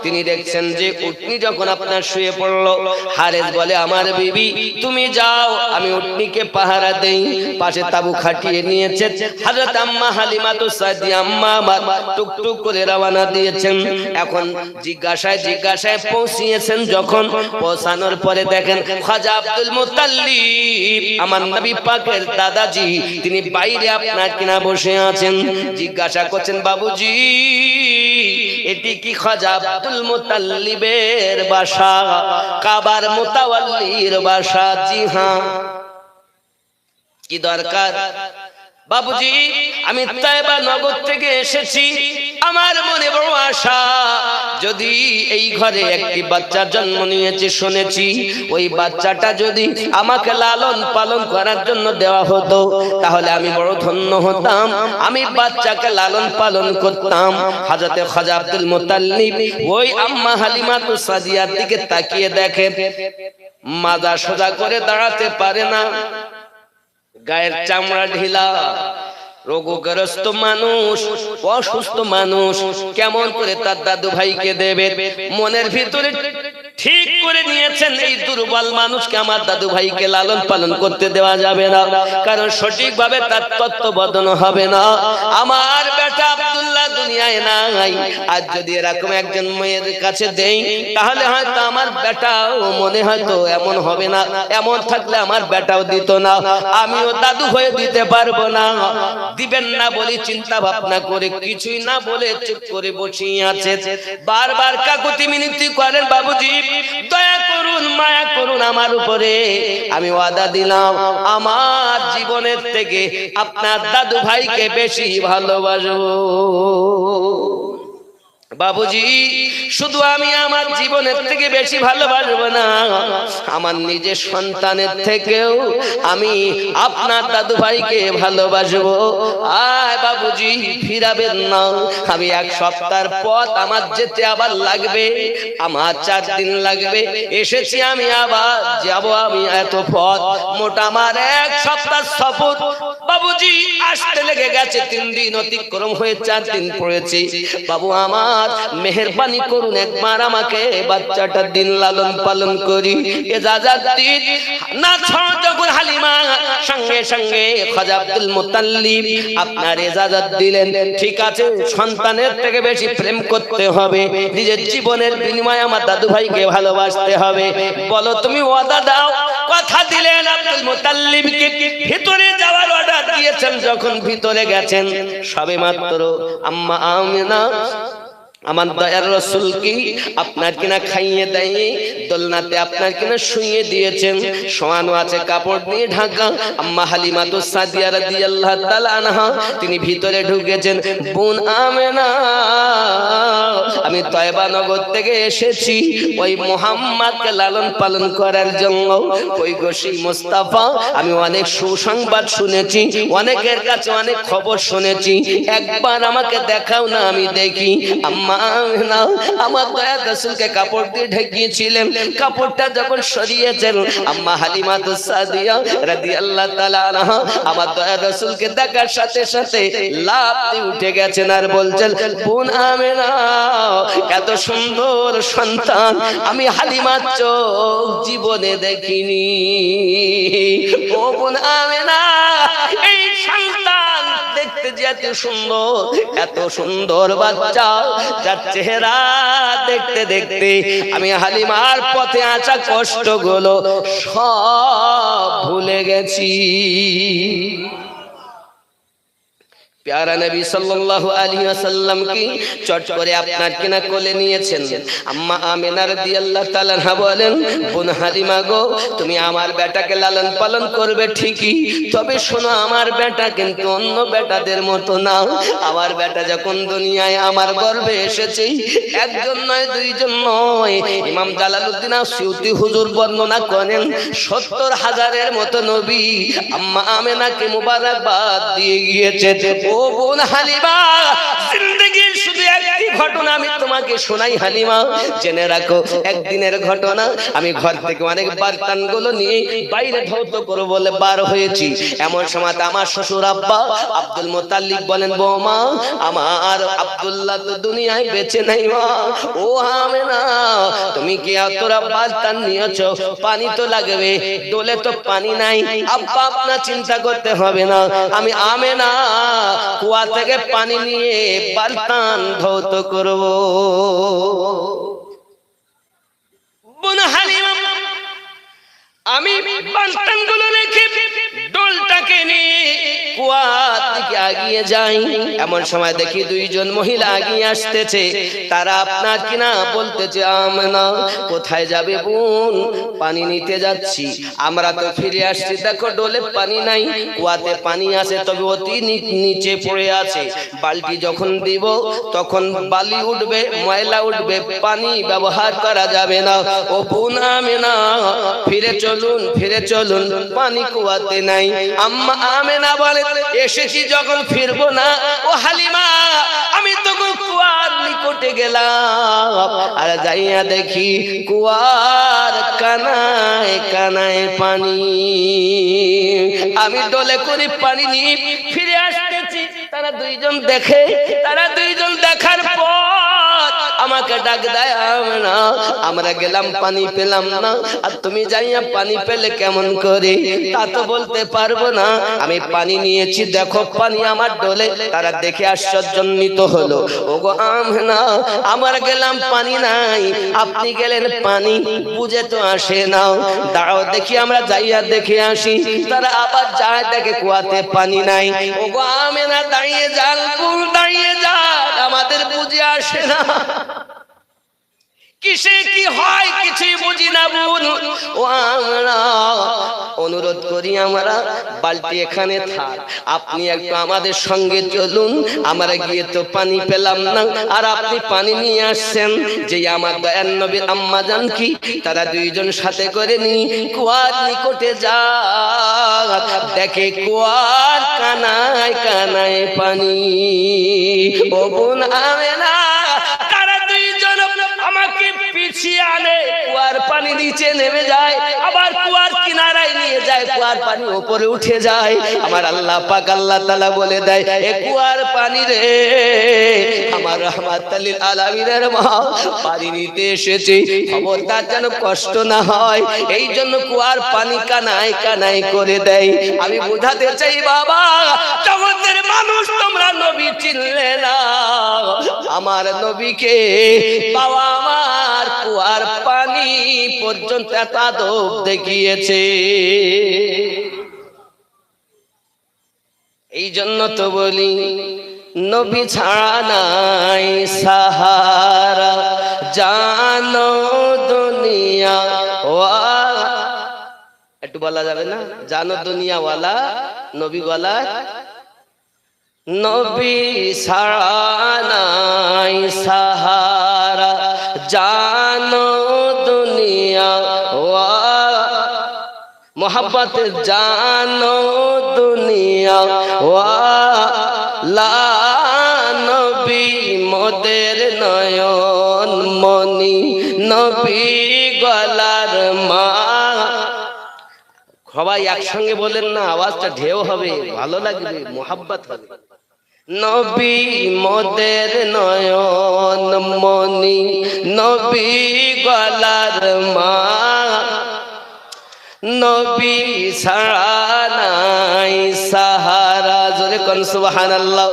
তিনি দেখছেন যে উটনি যখন আপনার শুয়ে পড়লো, হারেস বলে আমার বিবি তুমি যাও, আমি উটনিকে পাহারা দেই। পাশে তাবু খাটিয়ে নিয়েছে। হযরত আম্মা হালিমাতুস সাদিয়া আম্মা আমার টুকটুক করে রওনা দিয়েছেন। এখন জিজ্ঞাসায় পৌঁছিয়েছেন। যখন পৌঁছানোর পরে দেখেন খাজা আব্দুল মুত্তালিব আমার নবী পাকের দাদাজি তিনি বাইরে আপনার কিনা বসে আছেন। জিজ্ঞাসা করছেন বাবুজি এটি কি খাজা আব্দুল মুত্তালিবের বাসা, কাবার মুতাওয়াল্লির বাসা? জি হ্যাঁ। কি দরকার? বাবুজি আমি তায়েবা নগর থেকে এসেছি, আমার মনে বড় আশা, যদি এই ঘরে একটি বাচ্চা জন্ম নিয়েছে শুনেছি, ওই বাচ্চাটা যদি আমাকে লালন পালন করার জন্য দেওয়া হতো তাহলে আমি বড় ধন্য হতাম, আমি বাচ্চাকে লালন পালন করতাম। হযরত খাজা আব্দুল মুত্তালিব ওই আম্মা হালিমাতুস সাদিয়ার দিকে তাকিয়ে দেখেন মাজা সোজা করে দাঁড়াতে পারে না, গায়ের চামড়া ঢিলা, রোগগ্রস্ত মানুষ, অসুস্থ মানুষ, কেমন করে তার দাদু ভাইকে দেবে? মনের ভিতরে ঠিক করে নিয়েছেন এই দুর্বল মানুষকে আমার দাদু ভাইকে লালন পালন করতে দেওয়া যাবে না, কারণ সঠিকভাবে তার তত্ত্বাবধান হবে না। আমার বেটা আব্দুল্লাহ দুনিয়ায় নাই, আজ যদি এরকম একজন মেয়ের কাছে দেই তাহলে হয়তো আমার বেটাও মনে হয়তো এমন হবে না, এমন থাকলে আমার বেটাও দিত না, আমিও দাদু হয়ে দিতে পারবো না। দিবেন না বলি চিন্তা ভাবনা করে কিছুই না বলে চুপ করে বসিয়ে আছে। বারবার কাকুতি মিনতি করেন বাবুজি দয়া করুন, মায়া করুন আমার উপরে, আমি ওয়াদা দিলাম আমার জীবনের থেকে আপনার দাদু ভাইকে বেশি ভালোবাসবো। বাবুজি শুধু আমি আমার জীবনের থেকে বেশি ভালোবাসবো না, আমার নিজের সন্তানের থেকেও আমি আপনার দাদু ভাইকে ভালোবাসবো। আয় বাবুজি ফিরাবেন না, আমি এক সপ্তাহের পথ আমার যেতে আবার লাগবে, আমার 4 দিন লাগবে, এসেছি আমি আবার যাব, আমি এত পথ মোটা আমার 1 সপ্তাহ সফর। বাবুজি আসতে লেগে গেছে 3 দিন অতিক্রম হয়ে 4 দিন পড়েছে। বাবু আমার মেহেরবানি করুন, একবার আমাকে বাচ্চাটার দিন লালন পালন করি ইজাজত দিন না। যখন হালিমা সঙ্গে সঙ্গে খাজা আব্দুল মুত্তালিব আপনার ইজাজত দিলেন, ঠিক আছে সন্তানের থেকে বেশি প্রেম করতে হবে, নিজের জীবনের বিনিময়ে আমার দাদু ভাইকে ভালোবাসতে হবে। বলো তুমি ওয়াদা দাও। কথা দিলেন আব্দুল মুত্তালিবকে, ভিতরে যাওয়ার অর্ডার দিয়েছেন। যখন ভিতরে গেছেন সবে মাত্র আম্মা আমিনা আমার দয়ার রাসূল কি আপনার কিনা খাইয়ে দেয়নি, দোলনাতে আপনার কিনা শুইয়ে দিয়েছেন, শোয়ানো আছে কাপড় দিয়ে ঢাকা। আম্মা হালিমাতুস সাদিয়া রাদিয়াল্লাহু তাআলা আনহা তিনি ভিতরে ঢুকেছেন। বোন আমেনা আমি তয়বা নগর থেকে এসেছি ওই মুহাম্মদকে লালন পালন করার জন্য। ওই গোশি মুস্তাফা আমি অনেক সুসংবাদ শুনেছি, অনেকের কাছে অনেক খবর শুনেছি, একবার আমাকে দেখাও না আমি দেখি। আম্মা আমার দয়ার রাসূলকে কাপড় দিয়ে ঢেকিয়েছিলেন, কাপড়টা যখন সরিয়েছেন আম্মা হালিমাতুস সাদিয়া রাদিয়াল্লাহু তাআলা আনহা আমার দয়ার রাসূলকে দেখার সাথে সাথে লাফ দিয়ে উঠে গেছেন আর বলছেন বোন আমেনা এত সুন্দর সন্তান আমি হালিমার চোখ জীবনে দেখিনি। ও বোন আমেনা এই সন্তান দেখতে যে এত সুন্দর বাচ্চা, যার চেহারা দেখতে দেখতে আমি হালিমার পথে আসা কষ্টগুলো সব ভুলে গেছি। প্যারা নবী সাল্লাল্লাহু আলাইহি ওয়াসাল্লাম কি চট করে আপনার কিনা কোলে নিয়েছেন। আম্মা আমিনা রাদিয়াল্লাহু তাআলা আনহা বলেন বোন হালিমা গো তুমি আমার বেটাকে লালন পালন করবে ঠিকই, তবে শোনো আমার বেটা কিন্তু অন্য বেটাদের মতো না। আমার বেটা যখন দুনিয়ায় আমার গর্ভে এসেছে একজন নয় দুইজন নয়, ইমাম জালালউদ্দিন আসিউতি হুজুর বর্ণনা করেন 70,000-এর মতো নবী আম্মা আমিনাকে মুবারকবাদ দিয়ে গিয়েছে। ও বোন হালিমা জিন্দেগীর শুধু একটি ঘটনা আমি তোমাকে শোনাই হালিমা, জেনে রাখো। একদিনের ঘটনা, আমি ঘর থেকে অনেক বার্তানগুলো নিয়ে বাইরে ধৌত করবো বলে বার হয়েছি। এমন সময় আমার শ্বশুর আব্বা আব্দুল মুত্তালিব বলেন, বৌমা আমার আব্দুল্লাহ তো দুনিয়ায় বেঁচে নাই মা। ও আমেনা, তুমি কি তোরা বার্তান নিয়েছো? পানি তো লাগবে, দোলে তো পানি নাই। আব্বা আপনার চিন্তা করতে হবে না, আমি আমেনা কুয়া থেকে পানি নিয়ে বালতান ধৌত করব। বোন হালিমা, আমি বালতানগুলো রেখে ডোলটাকে নিয়ে কুয়ার দিকে এগিয়ে যাই। এমন সময় দেখি দুইজন মহিলা এগিয়ে আসতেছে। তারা আপনার কিনা বলতেছে, আমেনা কোথায় যাবে বোন? পানি নিতে যাচ্ছি। আমরা তো ফিরে আসছি, দেখো ডোলে পানি নাই, কুয়াতে পানি আছে তবে অতি নিচে পড়ে আছে। বালতি যখন দিব তখন বালি উঠবে, ময়লা উঠবে, পানি ব্যবহার করা যাবে না। ও বোন আমেনা, ফিরে চলুন, ফিরে চলুন, পানি কুয়াতে নাই। আম্মা আমেনা বলে, এসেছি যখন ফিরবো না। ও হালিমা, আমি তো কুয়ার নিকটে গেলাম, আর যাইয়া দেখি কুয়ার কানায় কানায় পানি। আমি ডলে করে পানি নিয়ে ফিরে আসতেছি। তারা দুইজন দেখে, তারা দুইজন দেখার পর আমাকে ডাক দেয়, আমেনা আমরা গেলাম পানি পেলাম না, আর তুমি যাইয়া পানি পেলে কেমন করে? তা তো বলতে পারবো না, আমি পানি নিয়েছি, দেখো পানি আমার ডোলে। তারা দেখে আশ্চর্যান্বিত হলো। ওগো আমেনা, আমার গেলাম পানি নাই, আপনি গেলেন পানি, বুঝে তো আসে না। দাঁড়াও দেখি আমরা যাইয়া দেখে আসি। তারা আবার যায়, দেখে কুয়াতে পানি নাই। ওগো আমেনা দাঁড়িয়ে যান, দাঁড়িয়ে যান, আমাদের বুঝে আসে না, কিসে কি হয় কিছুই বুঝি না বোন। ও আমরা অনুরোধ করি, আমরা বালতি এখানে থাক, আপনি একটু আমাদের সঙ্গে চলুন। আমরা গিয়ে তো পানি পেলাম না, আর আপনি পানি নিয়ে আসছেন। যে আমার দয়ার নবীর আম্মা জান কি, তারা দুইজন সাথে করে নি কুয়ার নিকটে যা, দেখে কুয়ার কানায় কানায় পানি। ও বোন আমেনা, আমাকে পিছিয়ে আনে, কুয়ার পানি নিচে নেমে যায়, আবার কুয়ার কিনারায় নিয়ে যায়, কুয়ার পানি উপরে উঠে যায়। আমার আল্লাহ পাক আল্লাহ তাআলা বলে দেয়, এ কুয়ার পানি রে, আমার রাহমাতুল লিল আলামিনের মা পানি নিতে এসেছে, খবরদার যেন কষ্ট না হয়, এই জন্য কুয়ার পানি কানায় কানায় করে দেয়। আমি বোঝাতে চাই বাবা, জগতের মানুষ তোমরা নবী চিনলে না, আমার নবীকে বাবা আমার কুয়ার পানি পর্যন্ত আদব দেখিয়েছে। এই জন্য তো বলি, নবী ছাড়া নাই সাহারা, জানো দুনিয়া ওয়ালা। একটু বলা যাবে না, জানো দুনিয়া ওয়ালা, নবী ওয়ালা। নবী ছাড়া নাই সাহারা, জানো দুনিয়া ওয়ালা। মোহাব্বত জানো দুনিয়া ওয়ালা, নবী মোদের নয়ন মনি, নবী গলার মা। সবাই একসঙ্গে বলেন না, আওয়াজটা ঢেউ হবে, ভালো লাগবে, মোহাব্বত হবে। নবী মোদের নয়ন মনি, নবী গলার মা, নবী ছাড়া নাই সাহারা। জোরে কোন সুবহানাল্লাহ।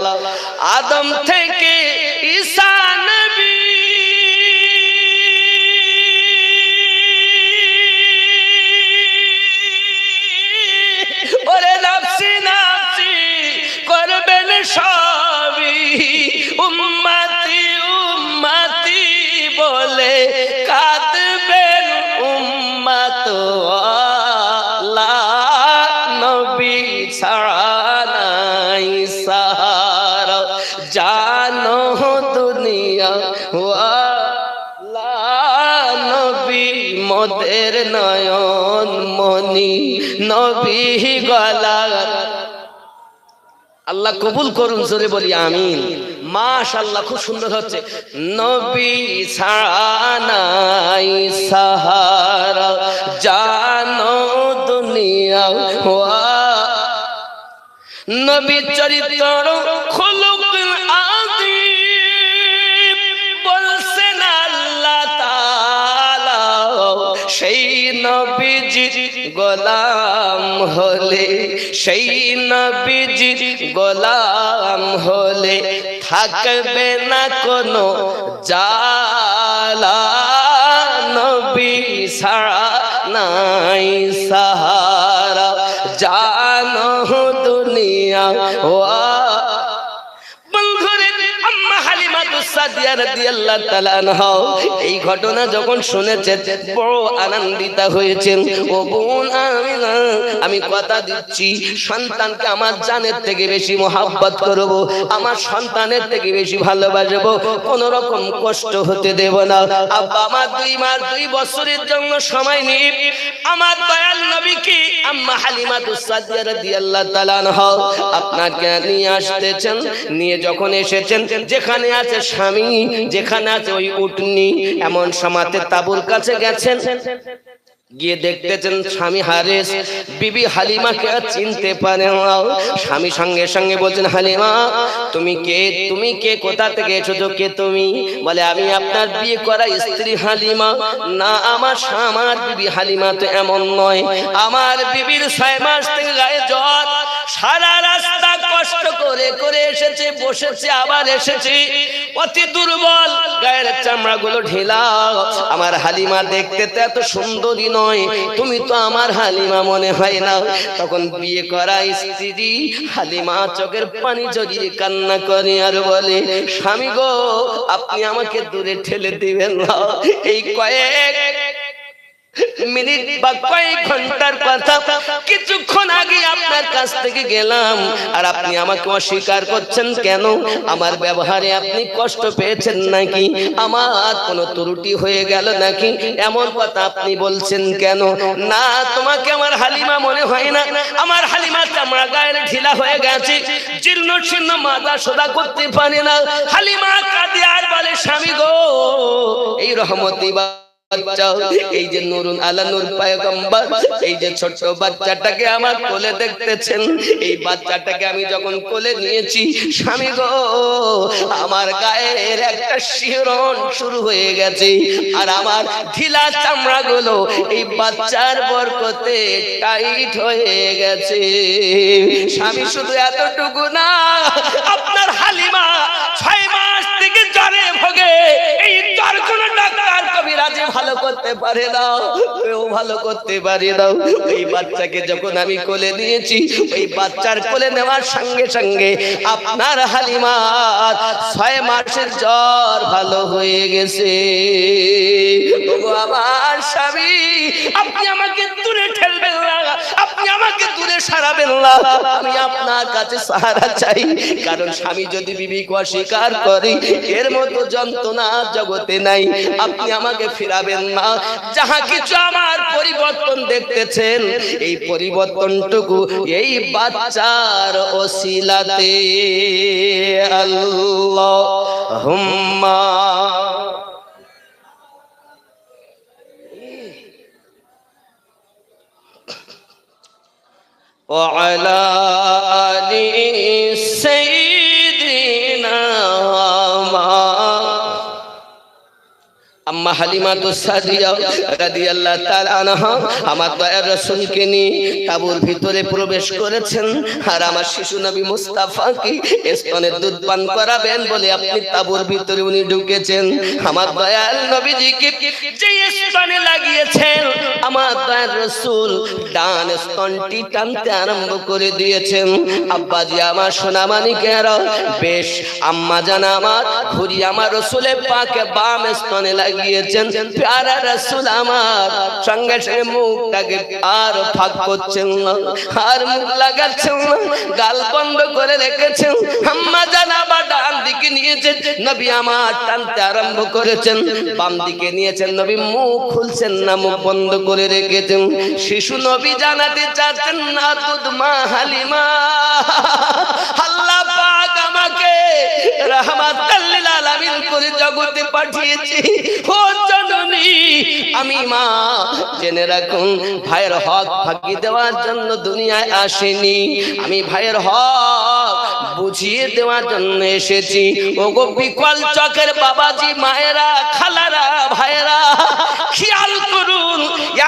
আদম থেকে ঈসা নবী, ওরে নাফসি নাফসি করবেন সবই, উম্মতি উম্মতি বলে কাঁদবেন উম্মত ওয়ালা, নবী ছাড়া নাই সাহারা, জানো দুনিয়া ওয়ালা, নবী মোদের নয়ন মনি, নবী গলার। আল্লাহ কবুল করুন, জোরে বলি আমিন। মাশাআল্লাহ খুব সুন্দর হচ্ছে। নবী ছাড়া নাই সাহারা জানো দুনিয়া ওয়া, নবী চরিত্র খুলুক আযীম বলছেন আল্লাহ তাআলা, সেই নবীজির গোলাম হলে, সেই নবীজির গোলাম হলে থাকবে না কোনো জালা, নবী ছাড়া নাই সাহারা জানো দুনিয়া ওয়া। এই ঘটনা যখন শুনেছেন বড় আনন্দিত হয়েছেন। ও বোন আমিনা, আমি কথা দিচ্ছি সন্তানকে আমার জানের থেকে বেশি মহব্বত করব, আমার সন্তানের থেকে বেশি ভালোবাসবো, কোন রকম কষ্ট হতে দেব না। আব্বা আমার 2 মাস 2 বছরের জন্য সময় নিয়ে আমার দয়াল নবীকে আম্মা হালিমাতুস সাদিয়া রাদিয়াল্লাহু তাআলা আনহা আপনাকে নিয়ে আসতেছেন। নিয়ে যখন এসেছেন, যেখানে আছে স্বামী, যেখানে আছে ওই উটনি, এমন সমাতে তাবুর কাছে গেছেন। গিয়ে দেখতেছেন স্বামী হারেস বিবি হালিমাকে চিনতে পারেন না। স্বামী সঙ্গে সঙ্গে বলছেন, হালিমা তুমি কে, তুমি কে, কোথা থেকে এসেছো, কে তুমি? বলে আমি আপনার বিয়ে করা স্ত্রী হালিমা। না আমার বিবি হালিমা তো এমন নয়, আমার বিবির 6 মাস থেকে গায়ে জ্বর, সারা রাস্তা কষ্ট করে করে এসেছে, বসেছে আবার এসেছে, অতি দুর্বল, গায়ের চামড়াগুলো ঢিলা। আমার হালিমা দেখতে তো এত সুন্দরী নয়, তুমি তো আমার হালিমা মনে হয় না। তখন বিয়ে করা স্ত্রী হালিমা চোখের পানি জড়িয়ে কান্না করে আর বলে, স্বামী গো আপনি আমাকে দূরে ঠেলে দিবেন না, এই কয়েক মিনিট বা কয়েক ঘন্টার কথা, কিছুক্ষণ আগে আপনার কাছ থেকে গেলাম আর আপনি আমাকে অস্বীকার করছেন কেন? আমার ব্যবহারে আপনি কষ্ট পেয়েছেন নাকি? আমার কোনো ত্রুটি হয়ে গেল নাকি? এমন কথা আপনি বলছেন কেন? না তোমাকে আমার হালিমা মনে হয় না, আমার হালিমা চামড়া গায়ের ঢিলা হয়ে গেছে, জীর্ণ শীর্ণ, মাথা সোজা করতে পারে না। হালিমা কাঁদে আর বলে, স্বামী গো এই রহমতি বাচ্চা, এই যে নুরুন আলা নূর পয়গম্বর, এই যে ছোট বাচ্চাটাকে আমার কোলে দেখতেছেন, এই বাচ্চাটাকে আমি যখন কোলে নিয়েছি স্বামী গো, আমার গায়ের একটা শিহরণ শুরু হয়ে গেছে, আর আমার ঢিলা চামড়াগুলো এই বাচ্চার বরকতে টাইট হয়ে গেছে। স্বামী শুধু এতটুকু না, আপনার হালিমা 6 মাস থেকে জ্বরে ভোগে, এই জ্বর কোন ডাক্তার কবিরাজে ভালো করতে পারে না, ও ভালো করতে পারে না। এই বাচ্চাকে যখন আমি কোলে নিয়েছি, ওই বাচ্চার কোলে নেওয়ার সঙ্গে সঙ্গে আপনার হালিমার 6 মাসের জ্বর ভালো হয়ে গেছে। ওগো আমার স্বামী, আপনি আমাকে দূরে ঠেলবেন না, আপনি আমাকে দূরে সরাবেন না, আমি আপনার কাছে সাহারা চাই। কারণ স্বামী যদি বিবিকে অস্বীকার করে, এর মতো যন্ত্রণা জগতে নাই। আপনি আমাকে ফিরাবেন না। যাহা কিছু আমার পরিবর্তন দেখতেছেন, এই পরিবর্তনটুকু এই বাচ্চার ওসিলাতে। আল্লাহুম্মা ওয়া আলা আলি সাইয়্যিদিনা আম্মা হালিমাতুস সাদিয়া রাদিয়াল্লাহু তাআলা আনহা আমার দয়ার রাসূলকে নিয়ে তাঁবুর ভিতরে প্রবেশ করেছেন। আর আমার শিশু নবী মুস্তাফাকে স্তনের দুধ পান করাবেন বলে আপনি তাঁবুর ভিতরে উনি ঢুকেছেন। আমার দয়াল নবীজিকে যে স্তনে লাগিয়েছেন, আমার দয়ার রাসূল ডান স্তনটি টানতে আরম্ভ করে দিয়েছেন। আব্বাজি আমার সোনা মানিকেরা বেশ, আম্মা জান আমার ঘুরি আমার রাসূলের পাকে বাম স্তনে গিয়েছেন। প্যারা রাসূল আমার সঙ্গে সঙ্গে মুখটাকে আর ফাঁক করছেন না, আর মুখ লাগাচ্ছেন না, গাল বন্ধ করে রেখেছেন। আম্মা জান আবার ডান দিকে নিয়েছেন, নবী আমার টানতে আরম্ভ করেছেন। বাম দিকে নিয়েছেন, নবী মুখ খুলছেন না, মুখ বন্ধ করে রেখেছেন। শিশু নবী জানাতে চাচ্ছেন না, দুধ মা হালিমা, আল্লাহ পাক আমাকে রাহমাতাল লিল আলামিন করে জগতে পাঠিয়েছি। ও জননী, আমি মা জেনে রাখুন, ভাইয়ের হক ভাগি দেওয়ার জন্য দুনিয়ায় আসেনি, আমি ভাইয়ের হক বুঝিয়ে দেওয়ার জন্য এসেছি। ওগো বিকল চকের বাবাজি, মায়েরা, খালারা, ভাইয়েরা, খেয়াল করুন,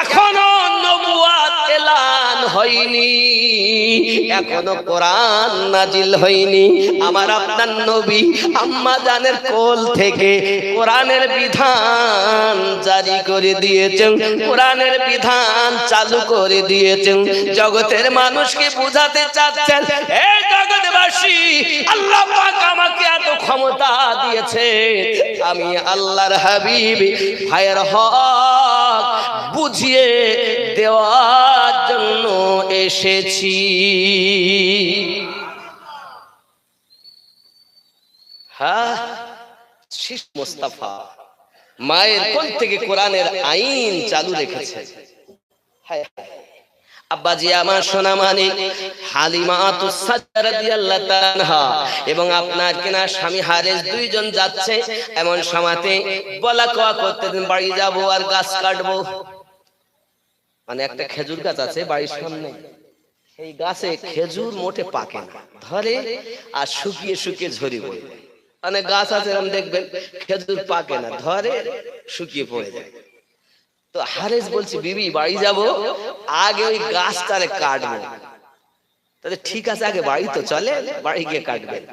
এখনো নবুয়াত এলান হয়নি, এখনো কোরআন নাজিল হয়নি। আমার আপনার নবী আম্মা জানের কোল থেকে কোরআনের বিধান জারি করে দিয়েছেন, কোরআনের বিধান চালু করে দিয়েছেন। জগতের মানুষকে বুঝাতে চাচ্ছেন, এই জগৎবাসী, আল্লাহ পাক আমাকে এত ক্ষমতা দিয়েছে, আমি আল্লাহর হাবিব ভাইয়ের হক বুঝিয়ে দেওয়ার জন্য এসেছি। হ্যাঁ, শিশু মুস্তাফা মায়ের কোল থেকে কোরআনের আইন চালু রেখেছে। আব্বাজি আমার সোনা মানিক হালিমাতুস সাদরা রাদিয়াল্লাহু তাআলা এবং আপনার কিনা স্বামী হারেস দুইজন যাচ্ছে। এমন সময়তে বলা কোয়া করতেন, বাড়ি যাব আর গাছ কাটবো। মানে একটা খেজুর গাছ আছে বাড়ির সামনে, এই গাছে খেজুর মোটে পাকে না, ধরে আর শুকিয়ে শুকিয়ে ঝরে পড়ে। মানে গাছ আছে এরকম দেখবেন, খেজুর পাকে না, ধরে শুকিয়ে পড়ে যায়। তো হারেস বলছে, বিবি বাড়ি যাব, আগে ওই গাছটারে কাটবো। তাহলে ঠিক আছে, আগে বাড়ি তো চলে, বাড়ি গিয়ে কাটবেন।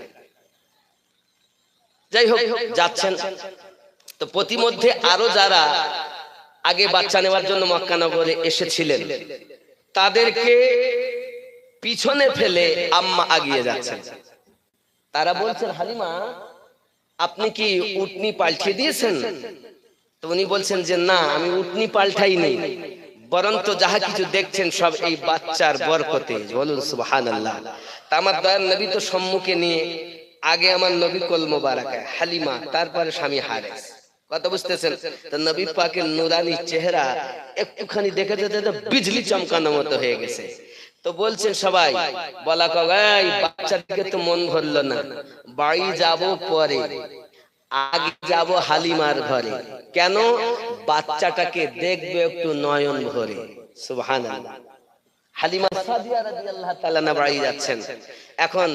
যাই হোক, যাচ্ছেন। তো প্রতিমধ্যে আরো যারা আগে বাচ্চা নেওয়ার জন্য মক্কা নগরে এসেছিলেন, তাদেরকে পিছনে ফেলে আম্মা আগিয়ে যাচ্ছেন। তারা বলছেন, হালিমা আপনি কি উটনি পাল্টিয়ে দিয়েছেন? তো উনি বলছেন যে না, আমি উটনি পাল্টাইনি, বরঞ্চ যাহা কিছু দেখছেন সব এই বাচ্চার বরকতে। বলুন সুবহানাল্লাহ। তা আমার দয়ার নবী তো সম্মুখে নিয়ে, আগে আমার নবী কোল মোবারকা হালিমা, তারপরে স্বামী হারেস। কথা বুঝতেছেন? তো নবী পাকের নুরানি চেহারা একটুখানি দেখে যেতে বিজলি চমকানোর মতো হয়ে গেছে। তো বলছেন সবাই, বলা কগাই বাচ্চার দিকে তো মন ভরলো না, বাড়ি যাব পরে, আগে যাব হালিমার ঘরে। কেন? বাচ্চাটাকে দেখবে একটু নয়ন ভরে। সুবহানাল্লাহ। হালিমা সাদিয়া রাদিয়াল্লাহু তাআলা না বাড়ি যাচ্ছেন। এখন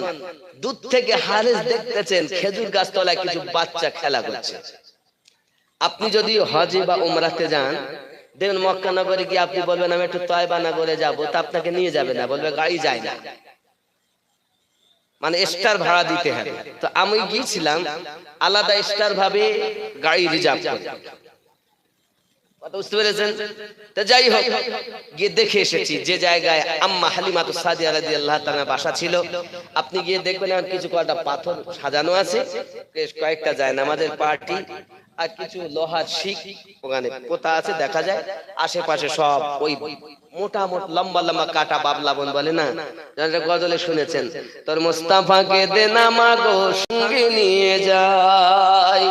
দূর থেকে হারেস দেখতেছেন খেজুর গাছ তলায় কিছু বাচ্চা খেলা করছে। আপনি যদি হজে বা উমরাতে যান, দেখুন মক্কা নগরে গিয়ে আপনি বলবেন আমি একটু তয়বা নগরে যাবো, তা আপনাকে নিয়ে যাবে না, বলবে গাড়ি যায় না, মানে এক্সট্রা ভাড়া দিতে হবে। তো আমি গিয়েছিলাম আলাদা এক্সট্রা ভাবে গাড়ি রিজার্ভ করে। কথা বুঝতে পেরেছেন? তো যাই হোক, গিয়ে দেখে এসেছি যে জায়গায় আম্মা হালিমাতুস সাদিয়া রাদিয়াল্লাহু তাআলা বাসা ছিল। আপনি গিয়ে দেখবেন কিছু কয়টা পাথর সাজানো আছে, কয়েকটা যায় নামাজের পার্টি, আর কিছু লোহার শিক ওখানে পোতা আছে দেখা যায়। আশেপাশে সব ওই মোটা মোটা লম্বা লম্বা কাটা বাবলা বন বলে না, গজলে শুনেছেন, তোর মুস্তাফাকে দে না মাগো সঙ্গে নিয়ে যাই,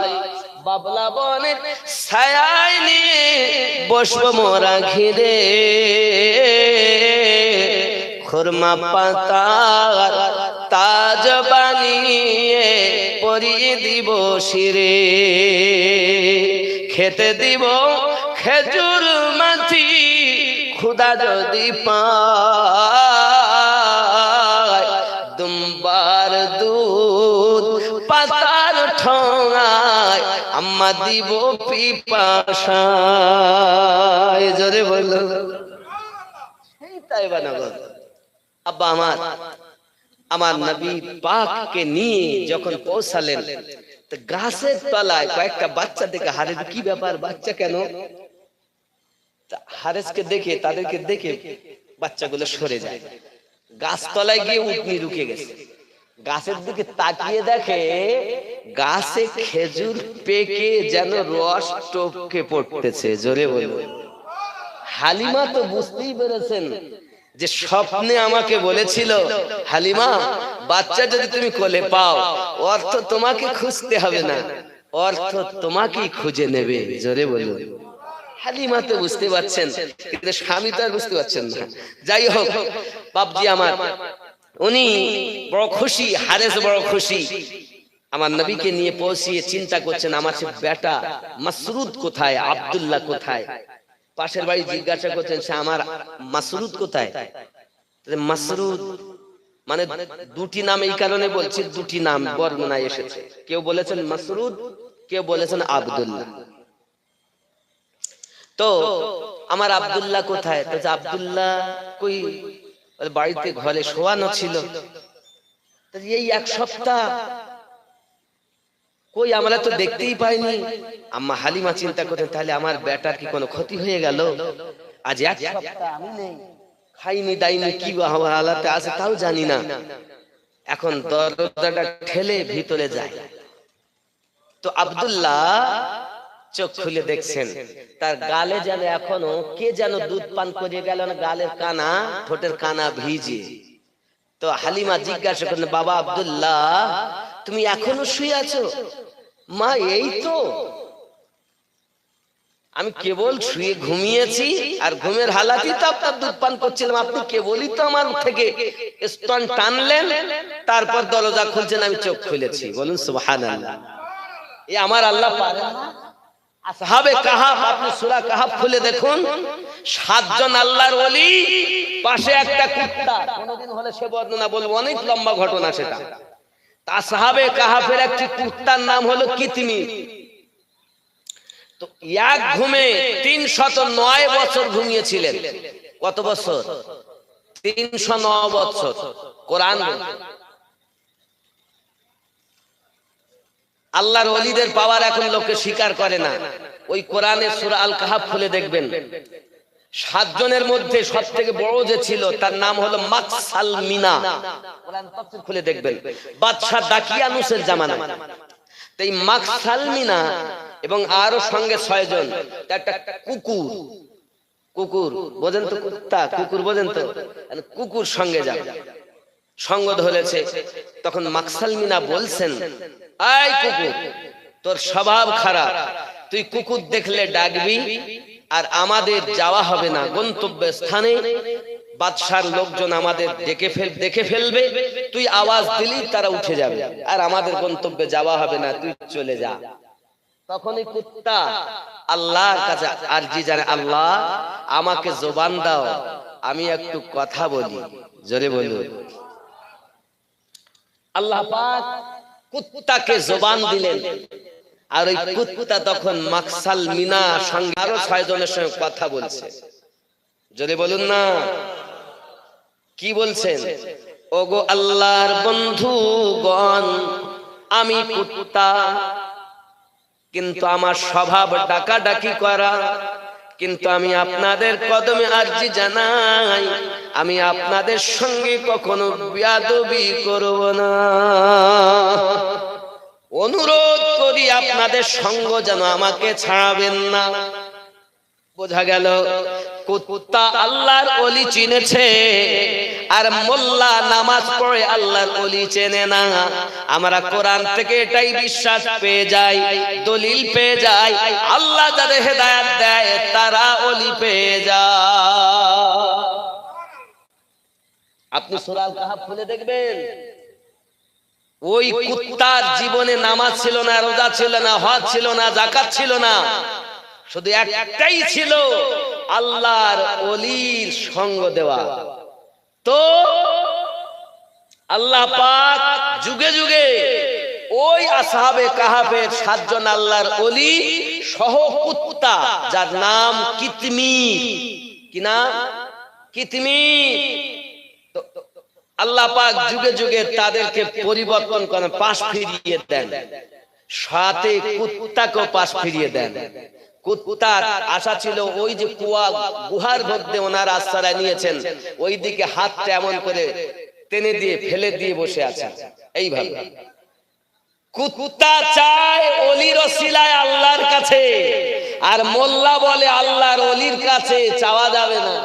বাবলা বনে ছায়ায় নিয়ে বসবো মোরা ঘিরে, খুরমা পাতা তাজ বানিয়ে পরিয়ে দিব শিরে, খেতে দিব খেজুর মাথি খুদা যদি পায়, দুম্বার দুধ পাতার ঠোঙায় আম্মা দিব পিপাসায়। জোরে বলো। সেই তাই বানাবো। আব্বা আমার নবী পাককে নিয়ে যখন পৌঁছালেন, তো গাছের তলায় কয়েকটা বাচ্চা দেখে হারেস, কি ব্যাপার, বাচ্চা কেন? হারেসকে দেখে, তাদেরকে দেখে বাচ্চাগুলো সরে যায়। গাছ তলায় গিয়ে উটনি রুকে গেছে। গাছের দিকে তাকিয়ে দেখে গাছে খেজুর পেকে যেন রস টপকে পড়তেছে। জোরে বলো। হালিমা তো বুঝতেই পেরেছেন যে স্বপ্নে আমাকে বলেছিল, হালিমা বাচ্চা যদি তুমি কোলে পাও, অর্থ তোমাকে খুঁজতে হবে না, অর্থ তোমাকেই খুঁজে নেবে। জোরে বলো। হালিমা তো বুঝতে পারছেন, কিন্তু স্বামী তো আর বুঝতে পারছেন না। যাই হোক, বাপজি আমার উনি বড় খুশি, হারেস বড় খুশি। আমার নবীকে নিয়ে পৌঁছিয়ে চিন্তা করছেন আমার সে বেটা মাসরুদ কোথায়, আব্দুল্লাহ কোথায়। পাশের বাড়ি জিজ্ঞাসা করছেন সে আমার মাসরুদ কোথায়। মাসরুদ মানে দুটি নাম, এই কারণে বলছি দুটি নাম বর্ণনায় এসেছে, কেউ বলেছেন মাসরুদ, কেউ বলেছেন আব্দুল্লাহ। তো আমার আব্দুল্লাহ কোথায়? তো আব্দুল্লাহ কই, বাড়িতে ঘরে শোয়ানো ছিল। এই এক সপ্তাহ কই আমরা তো দেখতেই পাইনি। আম্মা হালিমা চিন্তা করতেন তাহলে আমার বেটার কি কোনো ক্ষতি হয়ে গেল, আজ এক সপ্তাহ আমি নেই, খাইনি দাইনি, কি হালাতে আছে তাও জানি না। এখন দরজাটা ঠেলে ভিতরে যায়, তো আব্দুল্লাহ চোখ খুলে দেখছেন তার গালে যেন এখনো কে যেন দুধ পান করিয়ে গেল, গালের কানা, ঠোঁটের কানা ভিজে। তো হালিমা জিজ্ঞাসা করলেন, বাবা আব্দুল্লাহ তুমি এখনো শুয়ে আছো? মা এই তো আমি কেবল শুয়ে ঘুমিয়েছি, আর ঘুমের হালাতেই তো আপনার দুধ পান করছিলাম, আপনি কেবলই তো আমার থেকে স্তন টানলেন, তারপর দরজা খুলছেন, আমি চোখ খুলেছি। বলুন সুবহানাল্লাহ। এই আমার আল্লাহ পারেন না? আসহাবে কাহাফ, আপনি সূরা কাহাফ খুলে দেখুন, 7 জন আল্লাহর ওলি, পাশে একটা কুত্তা। কোনদিন হলে সে বর্ণনা বলবো, অনেক লম্বা ঘটনা সেটা। আসহাবে কাহাফের একটি কুত্তার নাম হলো কিতমির। তো এক ঘুমে 309 বছর ঘুমিয়েছিলেন। কত বছর? 309 বছর। কোরআন আল্লাহর ওলিদের পাওয়ার এখন লোকে স্বীকার করে না। ওই কোরআনে সূরা আল কাহাফ খুলে দেখবেন, 7 জনের মধ্যে সবথেকে বড় যে ছিল তার নাম হলো মাকসালমিনা। কোরআন তাফসীর খুলে দেখবেন, বাদশা দাকিয়ানুসের জামানা। তাই মাকসালমিনা এবং আরো সঙ্গে 6 জন, একটা কুকুর, কুকুর বোঝেন তো, কুত্তা কুকুর বোঝেন তো, কুকুর সঙ্গে যাবে, সঙ্গ ধরেছে। তখন মাকসালমিনা বলছেন, এই কুকুর তোর স্বভাব খারাপ, তুই কুকুর দেখলে ডাকবি, আর আমাদের যাওয়া হবে না গন্তব্য স্থানে, বাদশার লোকজন আমাদের দেখে ফেলবে, তুই আওয়াজ দিলি তারা উঠে যাবে, আর আমাদের গন্তব্যে যাওয়া হবে না, তুই চলে যা। তখনই কুত্তা আল্লাহর কাছে আরজি জানে, আল্লাহ আমাকে জবান দাও, আমি একটু কথা বলি। জোরে বলুন। আল্লাহ পাক কুত্তাকে জবান দিলেন, আর ওই কুত্তা তখন মাকসালমিনা সঙ্গে আরো 6 জনের সঙ্গে কথা বলছে। যদি বলুন না কি বলছেন, ওগো আল্লাহর বন্ধুগণ, আমি কুত্তা, কিন্তু আমার স্বভাব ডাকাডাকি করা, কিন্তু আমি আপনাদের কদমে আরজি জানাই, আমি আপনাদের সঙ্গে কখনো বেয়াদবি করব না। অনুরোধ করি আপনাদের সঙ্গ যেন আমাকে ছাড়াবেন না। বোঝা গেল কুত্তা আল্লাহর ওলি চিনেছে, আর মোল্লা নামাজ পড়ে আল্লাহর ওলি চেনে না। আমরা কোরআন থেকে এটাই বিশ্বাস পেয়ে যাই, দলিল পেয়ে যাই, আল্লাহ যাদের হেদায়েত দেয় তারা ওলি পেয়ে যায়। আপনি সূরা আল কাহাফ খুলে দেখবেন, ওই কুত্তার জীবনে নামাজ ছিল না, রোজা ছিল না, হজ ছিল না, যাকাত ছিল না, শুধু একটাই ছিল, আল্লাহর ওলির সঙ্গ দেওয়া। তো আল্লাহ পাক যুগে যুগে ওই আসহাবে কাহাফের 7 জন আল্লাহর ওলি সহ কুত্তা, যার নাম কিতমির। কি নাম? কিতমির। আল্লাহ পাক যুগে যুগে তাদেরকে পরিবর্তন করেন, পাশ ফিরিয়ে দেন, সাথে কুত্তাকেও পাশ ফিরিয়ে দেন। কুত্তার আশা ছিল ওই যে কুয়া গুহার মধ্যে ওনারা আশ্রয় নিয়েছেন, ওই দিকে হাতটা এমন করে টেনে দিয়ে ফেলে দিয়ে বসে আছে এইভাবে। কুত্তা চায় ওলির ওসিলায় আল্লাহর কাছে, আর মোল্লা বলে আল্লাহর ওলির কাছে চাওয়া যাবে না।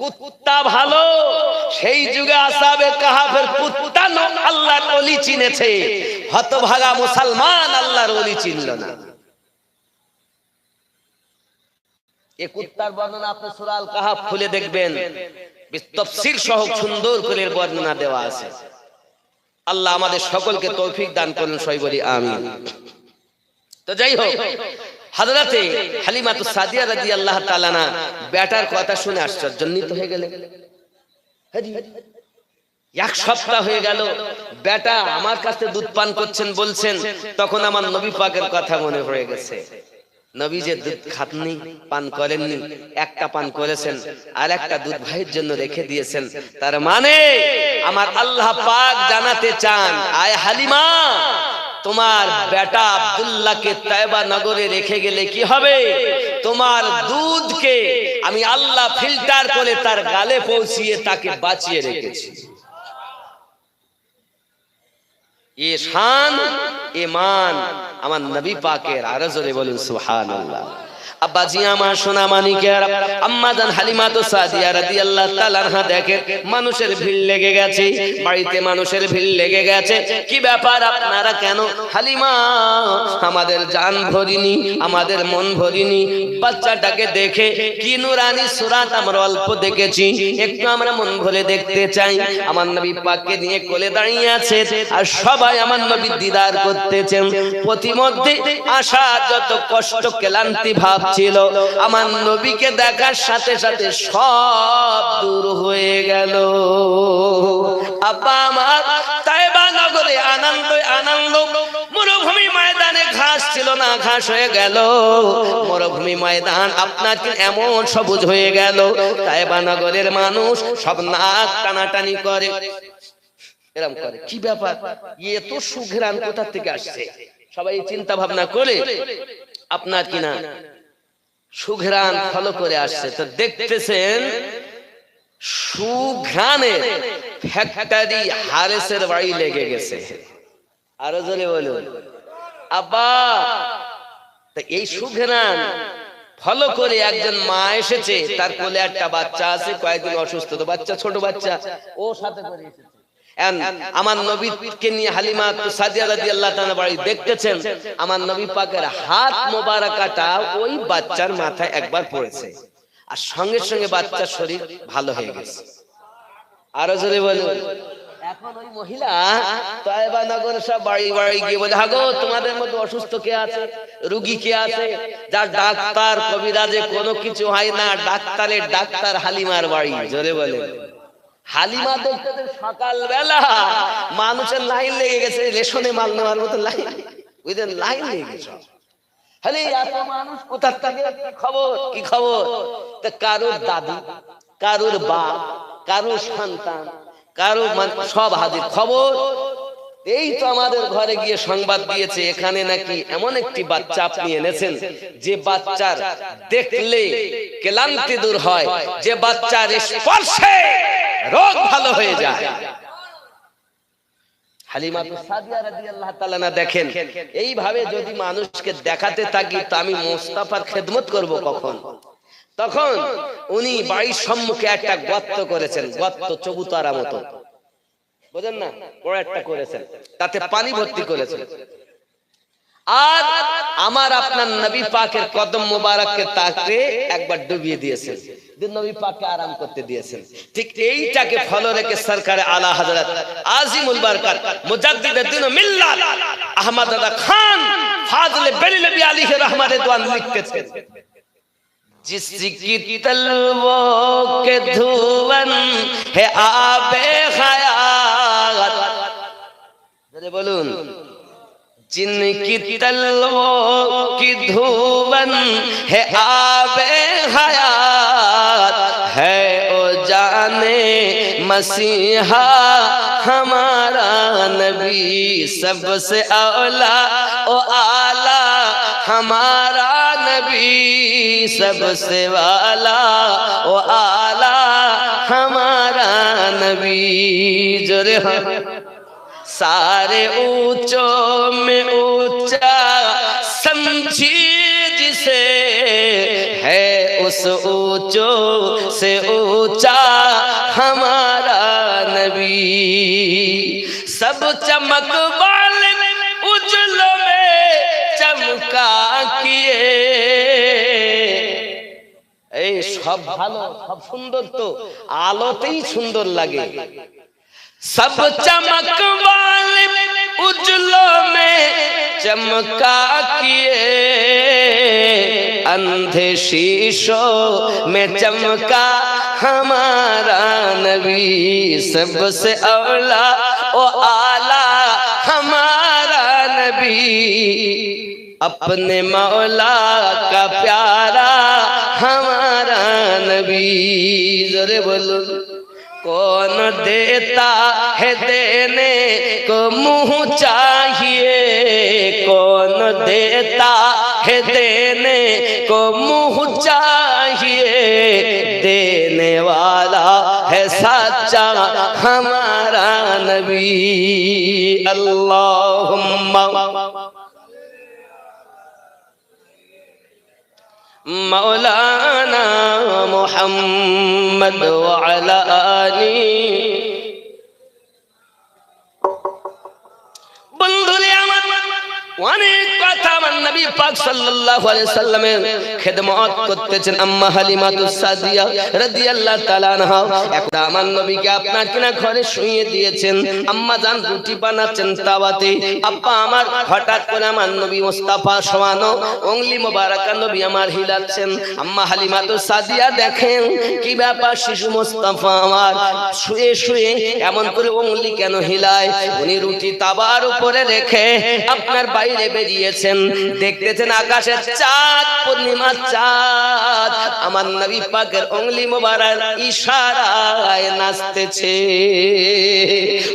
কুত্তা ভালো, সেই যুগে আসহাবে কাহাফের কুত্তা আল্লাহর ওলি চিনেছে, হতভাগা মুসলমান আল্লাহর ওলি চিনল না। এই কুত্তার বর্ণনা আপনি সূরা আল কাহাফ খুলে দেখবেন, তাফসীর সহ সুন্দর করে বর্ণনা দেওয়া আছে। আল্লাহ আমাদের সকলকে তৌফিক দান করুন, সবাই বলি আমিন। তো যাই হোক, হযরতে হালিমাতু সাদিয়া রাদিয়াল্লাহু তাআলা না বেটার কথা শুনে আশ্চর্যান্বিত হয়ে গেলেন। এক সপ্তাহ হয়ে গেল বেটা আমার কাছে দুধ পান করছেন বলছেন, তখন আমার নবী পাকের কথা মনে পড়ে গেছে। নবী যে দুধ খাননি, পান করেননি, একটা পান করেছেন আর একটা দুধ ভাইয়ের জন্য রেখে দিয়েছেন। তার মানে আমার আল্লাহ পাক জানাতে চান, আয় হালিমা, তোমার বেটা আব্দুল্লাহকে তায়েবা নগরে রেখে গেলে কি হবে? তোমার দুধকে আমি আল্লাহ ফিল্টার করে তার গালে পৌঁছিয়ে তাকে বাঁচিয়ে রেখেছি। এ শান, ঈমান আমার নবী পাকের। আর জোরে বলুন সুবহানাল্লাহ। আব্বাজি আমার সোনা মানিকের, আম্মা জান হালিমাতু সাদিয়া রাদিয়াল্লাহু তাআলা আনহা দেখেন মানুষের ভিড় লেগে গেছে, বাড়িতে মানুষের ভিড় লেগে গেছে। কি ব্যাপার আপনারা কেন? হালিমা, আমাদের জান ভরিনি, আমাদের মন ভরিনি, বাচ্চাটাকে দেখে কি নুরানি সুরাত আমরা অল্প দেখেছি, একটু আমরা মন ভরে দেখতে চাই। আমার নবী পাককে নিয়ে কোলে দাঁড়িয়ে আছে আর সবাই আমার নবী দিদার করতেছেন। প্রতিমধ্যে আশা যত কষ্ট ক্লান্তি ভাব ছিল, আমার নবীকে দেখার সাথে সাথে সব দূর হয়ে গেল। আব্বা আমার তায়েবা নগরে আনন্দ আনন্দ, মরুভূমি ময়দানে ঘাস ছিল না, ঘাস হয়ে গেল। মরুভূমি ময়দান আপনার এমন সবুজ হয়ে গেল, তায়েবা নগরের মানুষ সব নাক টানাটানি করে, এরকম করে। কি ব্যাপার, ইয়ে তো সুঘ্রাণ কোথা থেকে আসছে? সবাই চিন্তা ভাবনা করে আপনার কিনা সুঘ্রাণ ফলো করে আসছে। তো দেখতেছেন সুঘ্রাণের ফ্যাক্টরি হারেসের বাড়ি লেগে গেছে। আরো জোরে বলুন আব্বা। এই সুঘ্রাণ ফলো করে একজন মা এসেছে, তার কোলে একটা বাচ্চা আছে, কয়েকদিন অসুস্থ, তো বাচ্চা ছোট বাচ্চা, ও সাথে করে এসেছে। আমার নবীকে নিয়ে হালিমা সাদিয়া রাদিয়াল্লাহু তাআলা বাড়ি দেখতেছেন, আমার নবী পাকের হাত মোবারকাটা ওই বাচ্চার মাথায় একবার পড়েছে আর সঙ্গে সঙ্গে বাচ্চার শরীর ভালো হয়ে গেছে। আরো জোরে বলুন। এখন ওই মহিলা তায়েবা নগর সব বাড়ি বাড়ি গিয়ে বলে, হাগো তোমাদের মধ্যে অসুস্থ কে আছে, রোগী কে আছে, যার ডাক্তার কবিরাজে কোনো কিছু হয় না, ডাক্তারের ডাক্তার হালিমার বাড়ি। জোরে বলে। হালিমা দেখতে সকাল বেলা মানুষের লাইন লেগে গেছে, রেশনে মাল নেওয়ার মতো লাইন, ওইদের লাইন লেগে গেছে। হলে এত মানুষ কোথা থেকে, খবর কি খবর? তা কারোর দাদু, কারোর বাপ, কারোর সন্তান, কারো সব হাজির। খবর এই তো আমাদের ঘরে গিয়ে সংবাদ দিয়েছে, এখানে নাকি এমন একটি বাচ্চা আপনি এনেছেন যে বাচ্চার দেখলে ক্লান্তি দূর হয়, যে বাচ্চার স্পর্শে রোগ ভালো হয়ে যায়। হালিমাতু সাদিয়া রাদিয়াল্লাহু তাআলা না দেখেন, এইভাবে যদি মানুষকে দেখাতে থাকি তো আমি মুস্তাফার খেদমত করব কখন? তখন উনি বাড়ির সম্মুখে একটা গর্ত করেছেন, গর্ত চবুতরা মতো, বুঝেন না, বড় একটা করেছেন, তাতে পানি ভর্তি করেছেন। আর আমার আপনার নবী পাকের কদম মোবারককে তাকে একবার ডুবিয়ে দিয়েছেন, নবী পাককে আরাম করতে দিয়েছেন। ঠিক এইটাকে ফলো রেখে সরকারে আলা হযরত আজিমুল বরকত মুজাদ্দিদুদ দ্বীন মিল্লাত আহমদ দাদা খান ফাজলে বেরেলভী আলাইহি রহমাতুল্লাহ দোয়ান লিখতেছেন, जिसकी तलवों के धुवन है आबे हयात, जरा बोलूं, जिनकी तलवों की धुवन है आबे हयात, है ओ जाने मसीहा हमारा नबी, सबसे औला ओ आला हमारा नबी, सबसे वाला ओ आला हमारा नबी। जोरे सारे ऊंचों में ऊंचा समझी जिसे, है उस ऊंचों से ऊंचा हमारा नबी, सब चमक वाले उजलों में चमका किए। এই সব ভালো, সব সুন্দর, তো আলোতেই সুন্দর লাগে। सब चमक वाले उजलों में चमका किए, अंधे शीशों में चमका हमारा नबी, सबसे औला ओ आला हमारा नबी, अपने मौला का प्यारा हमारा नबी। जरे बोलो, कौन देता है देने को मुंह चाहिए, कौन देता है देने को मुंह चाहिए, देने वाला है सच्चा हमारा नबी। अल्लाहुम्मा मौलाना मुहम्मद व अला आली। बंधुरे আমার অনেক কথা আমার নবী পাক সাল্লাল্লাহু আলাইহি সাল্লামের খেদমত করতেছেন আম্মা হালিমাতুস সাদিয়া রাদিয়াল্লাহু তাআলা আনহা। একটা আমার নবীকে আপনার কিনা ঘরে শুইয়ে দিয়েছেন, আম্মা জান রুটি বানাচ্ছেন তাওয়াতে। আব্বা আমার হঠাৎ করে আমার নবী মুস্তাফা শোয়ানো উংলি মোবারকা নবী আমার হিলাচ্ছেন। আম্মা হালিমাতুস সাদিয়া দেখেন কি ব্যাপার, শিশু মুস্তাফা আমার শুয়ে শুয়ে এমন করে উংলি কেন হিলায়। উনি রুটি তাওয়ার উপরে রেখে আপনার বাইরে বেরিয়েছেন, দেখতেছেন আকাশের চাঁদ, পূর্ণিমা চাঁদ আমার নবী পাকের উংলি মোবারক ইশারায় নাচতেছে।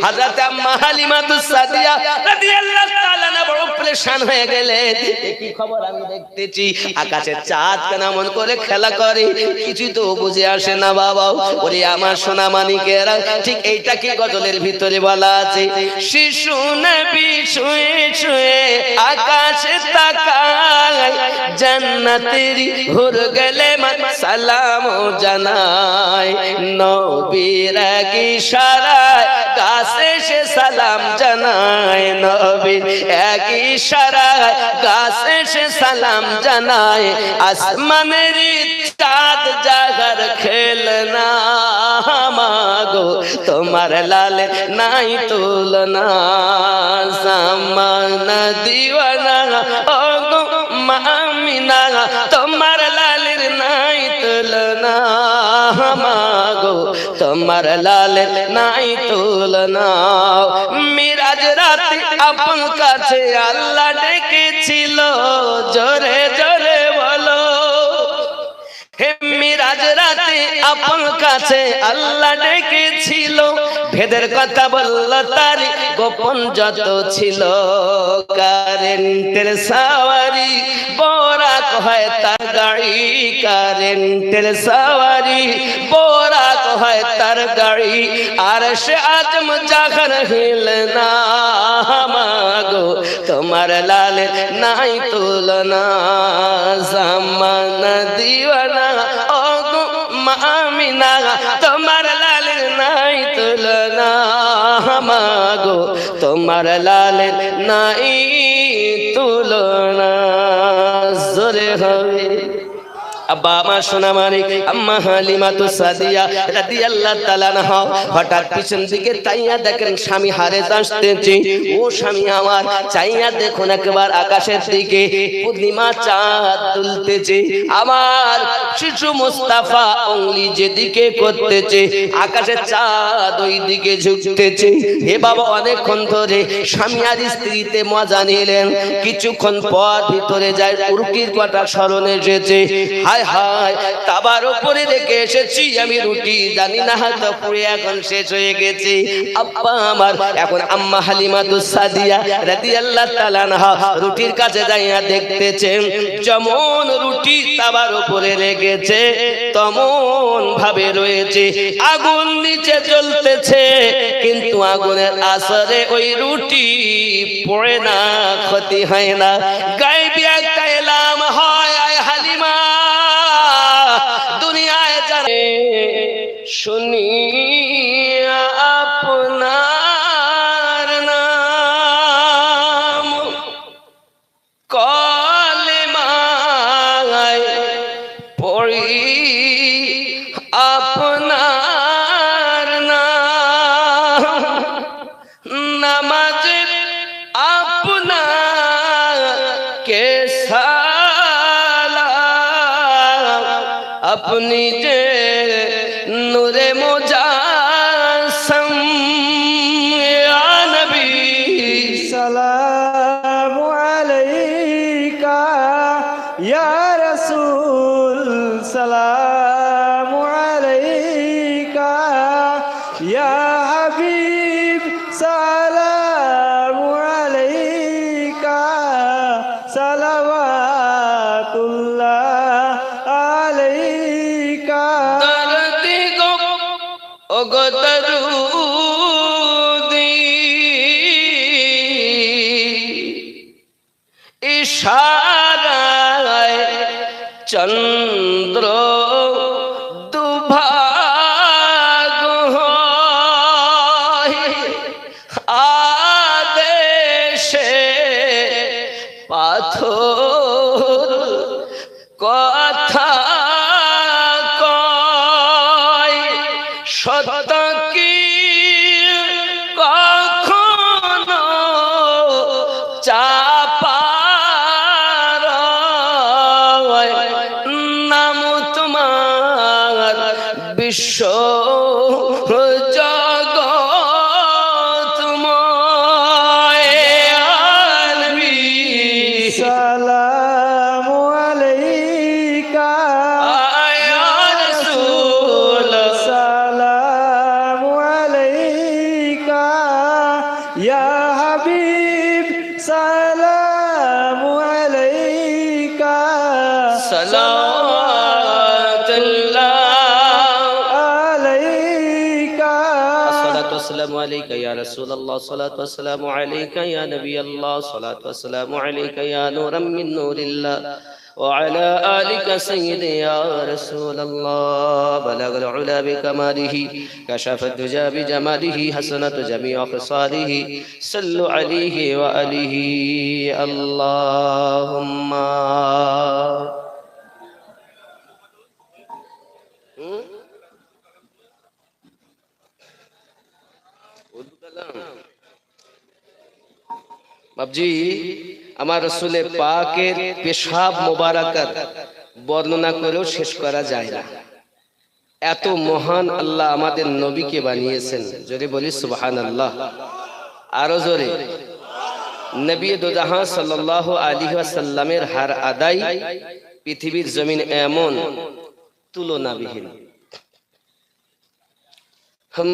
হযরত আম্মা হালিমাতুস সাদিয়া রাদিয়াল্লাহু তাআলা না বড় পরেশান হয়ে গেলেন, কি খবর আমি দেখতেছি আকাশের চাঁদ কেন এমন করে খেলা করে, কিছু তো বুঝে আসে না বাবা। ওরে আমার সোনা মানিকেরা, ঠিক এইটা কি গজলের ভিতরে বলা আছে, শিশু নবী শুয়ে শুয়ে আকাশে তাকায়, জান্নাতেরি হুর গলে মত সালাম জানায়, নবীর এক ইশারায় গাছে সে সালাম জানায়, নবীর এক ইশারায় গাছে সে সালাম জানায়, আসমানের চাঁদ জাগার খেলনা মাগো তোমার লালে নাই তুলনা, জামানা দিওয়ানা ও গো মামিনা তোমার লালের নাই তুলনা, মাগো তোমার লালের নাই তুলনা। মিরাজ রাতে আপন কাছে আল্লাহ ডেকেছিল, জোরে জোরে বলো, হে মিরাজ রাতে আপন কাছে আল্লাহ ডেকেছিল, ভেদের কথা বলল তার গোপন যত ছিল, কারেন্টের সাওয়ারি বোরাক হয় তার গাড়ি, কারেন্টের সাওয়ারি বোরাক হয় তার গাড়ি, আর সে আজম জাগর হিলনা মাগো তোমার লালে নাই তুলনা, জামানা দিওয়ানা ও গো মামিনা তোমার লালের নাই তুলনা, মাগো তোমার লালের নাই তুলনা। জোরে হবে আব্বা আমার সোনা মানিক আম্মা হালিমাতুস সাদিয়া রাদিয়াল্লাহু তাআলা আনহা হঠাৎ পিছন দিকে তাইয়া দেখেন স্বামী হারে আসতেছে। ও স্বামী আমার, চাইয়া দেখুন একবার আকাশের দিকে, পূর্ণিমা চাঁদ দুলতেছে, আমার শিশু মুস্তাফা উংলি যেদিকে করতেছে আকাশের চাঁদ ওই দিকে ঝুঁকতেছে। হে বাবা, অনেকক্ষণ ধরে স্বামী আর স্ত্রীতে মজা নিলেন, কিছুক্ষণ পর ভিতরে যায় উরকির কথা স্মরণে এসেছে, হায় হায় তাবার উপরে রেখে এসেছি আমি রুটি, জানি না হয়তো পুড়ে এখন শেষ হয়ে গেছে। আব্বা আমার এখন আম্মা হালিমাতুস সাদিয়া রাদিয়াল্লাহু তাআলা আনহা রুটির কাছে যাইয়া দেখতেছেন যেমন রুটি তাবার উপরে রেখেছে তেমন ভাবে রয়েছে, আগুন নিচে জ্বলতেছে, কিন্তু আগুনের আসরে ওই রুটি পড়ে না, ক্ষতি হয় না। গায়বী একটা এলাম হয়, আয় হালিমা দুনিয়ায় জানে শুনি আপনার নাম, কলেমায় পড়ি আপনার নাম, अपनी जे नूरे मुजासम या नबी सलामु अलैका या रसूल सलामु अलैका या हबीब सलामु अलैका सलवातुल्लाह अलैका दर्दी गो ओगो दरूदी इशाराए चंद्र दुभाग होय आदेशे पाथर কথা কয় সত্য কি কখনো চাপার নাম তোমার বিশ্ব জগৎময় আনবী सलामु अलैका या रसूल सलामु अलैका या हबीब सलामु अलैका सलावतुल्लाह अलैका अस्सलातु वस्सलामु अलैका या रसूल अल्लाह सलातु वस्सलामु अलैका या नबी अल्लाह सलातु वस्सलामु अलैका या नूरम मिन नूरिल्लाह وعلى آلك سيدي يا رسول الله بلغ العلا بكماله كشف الدجى بجماله حسنت جميع خصاله صلوا عليه وآله اللهم বাবজি আমার রসুলের পাকের পেশাব মোবারকার বর্ণনা করেও শেষ করা যায় না। এত মহান আল্লাহ আমাদের নবীকে বানিয়েছেন, যদি বলি সুবহানাল্লাহ। আরো জোরে নবী দোজাহান সাল্লাল্লাহু আলাইহি ওয়াসাল্লামের হার আদায় পৃথিবীর জমিন এমন তুলনাবিহীন। हम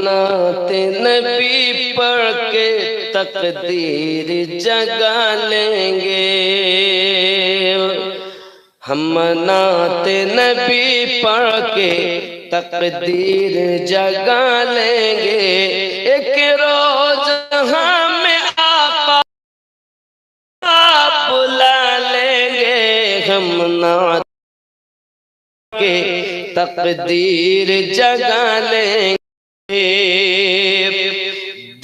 नाते नबी पढ़ के तकदीर जगा लेंगे, हम नाते नबी पढ़ के तकदीर जगा लेंगे। एक रोज हमें आका बुला लेंगे, हम नाते के तकदीर जगा लेंगे।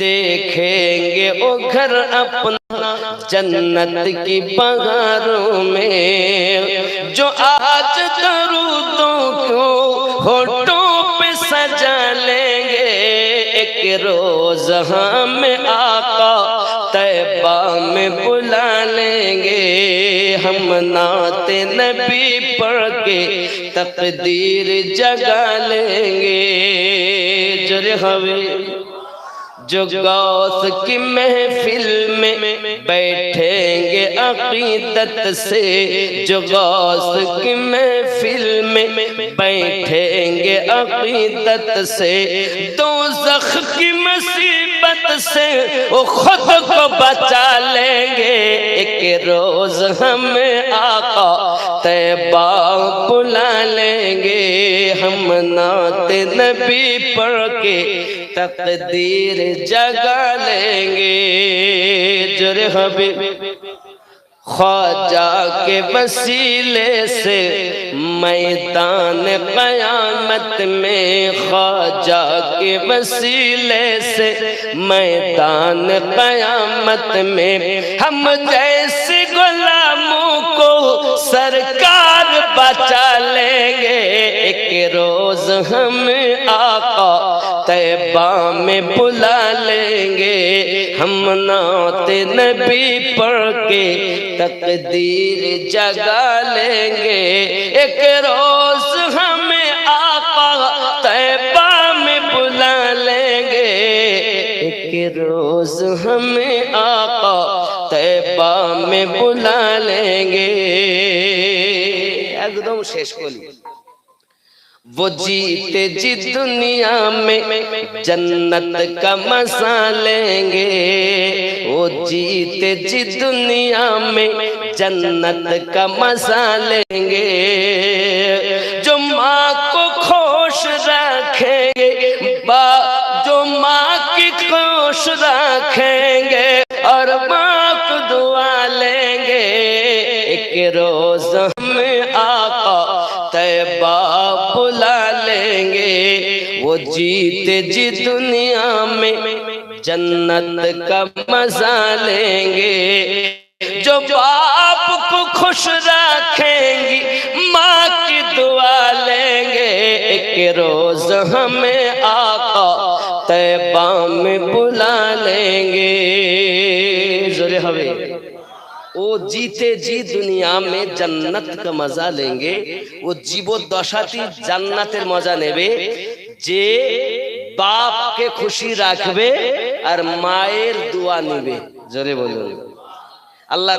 देखेंगे वो घर अपना जन्नत की बहारों में, जो आज दरूदों को होठों पे सजा लेंगे। एक रोज हमें आका तैबा में बुला लेंगे, हम नाते नबी पढ़ के तकदीर जगा लेंगे। जरे हवे जो गौस की महफिल में बैठेंगे अकीदत से, जो गौस की महफिल में बैठेंगे अकीदत से, दोज़ख की मुसीबत से वो खुद को बचा लेंगे। एक रोज हमें आका तैबा बुला लेंगे, हम नाते नबी पढ़ के तकदीर जगा लेंगे। जरे हबीब ख्वाजा के वसीले से मैदान क़यामत में, ख्वाजा के वसीले से मैदान क़यामत में, हम जैसे गुलामों को सरकार बचा लेंगे। एक रोज हम आका तैबा में बुला लेंगे, हम नाते नबी पढ़ के तकदीर जगा लेंगे। एक रोज हम रोज हमें आका तैबा में बुला लेंगे। एकदम शेष कली। वो जीते जी दुनिया में जन्नत का मजा लेंगे। वो जीते जी दुनिया में जन्नत का मजा लेंगे। जो माँ को खुश रखेंगे, जो माँ की खुश रखेंगे और माँ को दुआ लेंगे। एक रोज हमें आका तैबा बुला लेंगे। वो जीते जी दुनिया में जन्नत का मजा लेंगे। जो बाप को खुश रखेंगी, माँ की दुआ लेंगे। एक रोज हमें आका तैबा में बुला लेंगे। जोरे हवे ও জিতে জি দুনিয়া মে জান্নাত কা মজা লেंगे। ও জীবদ্দশাতে জান্নাতের মজা নেবে যে বাপকে খুশি রাখবে আর মায়ের দোয়া নেবে। জোরে বলুন আল্লাহ।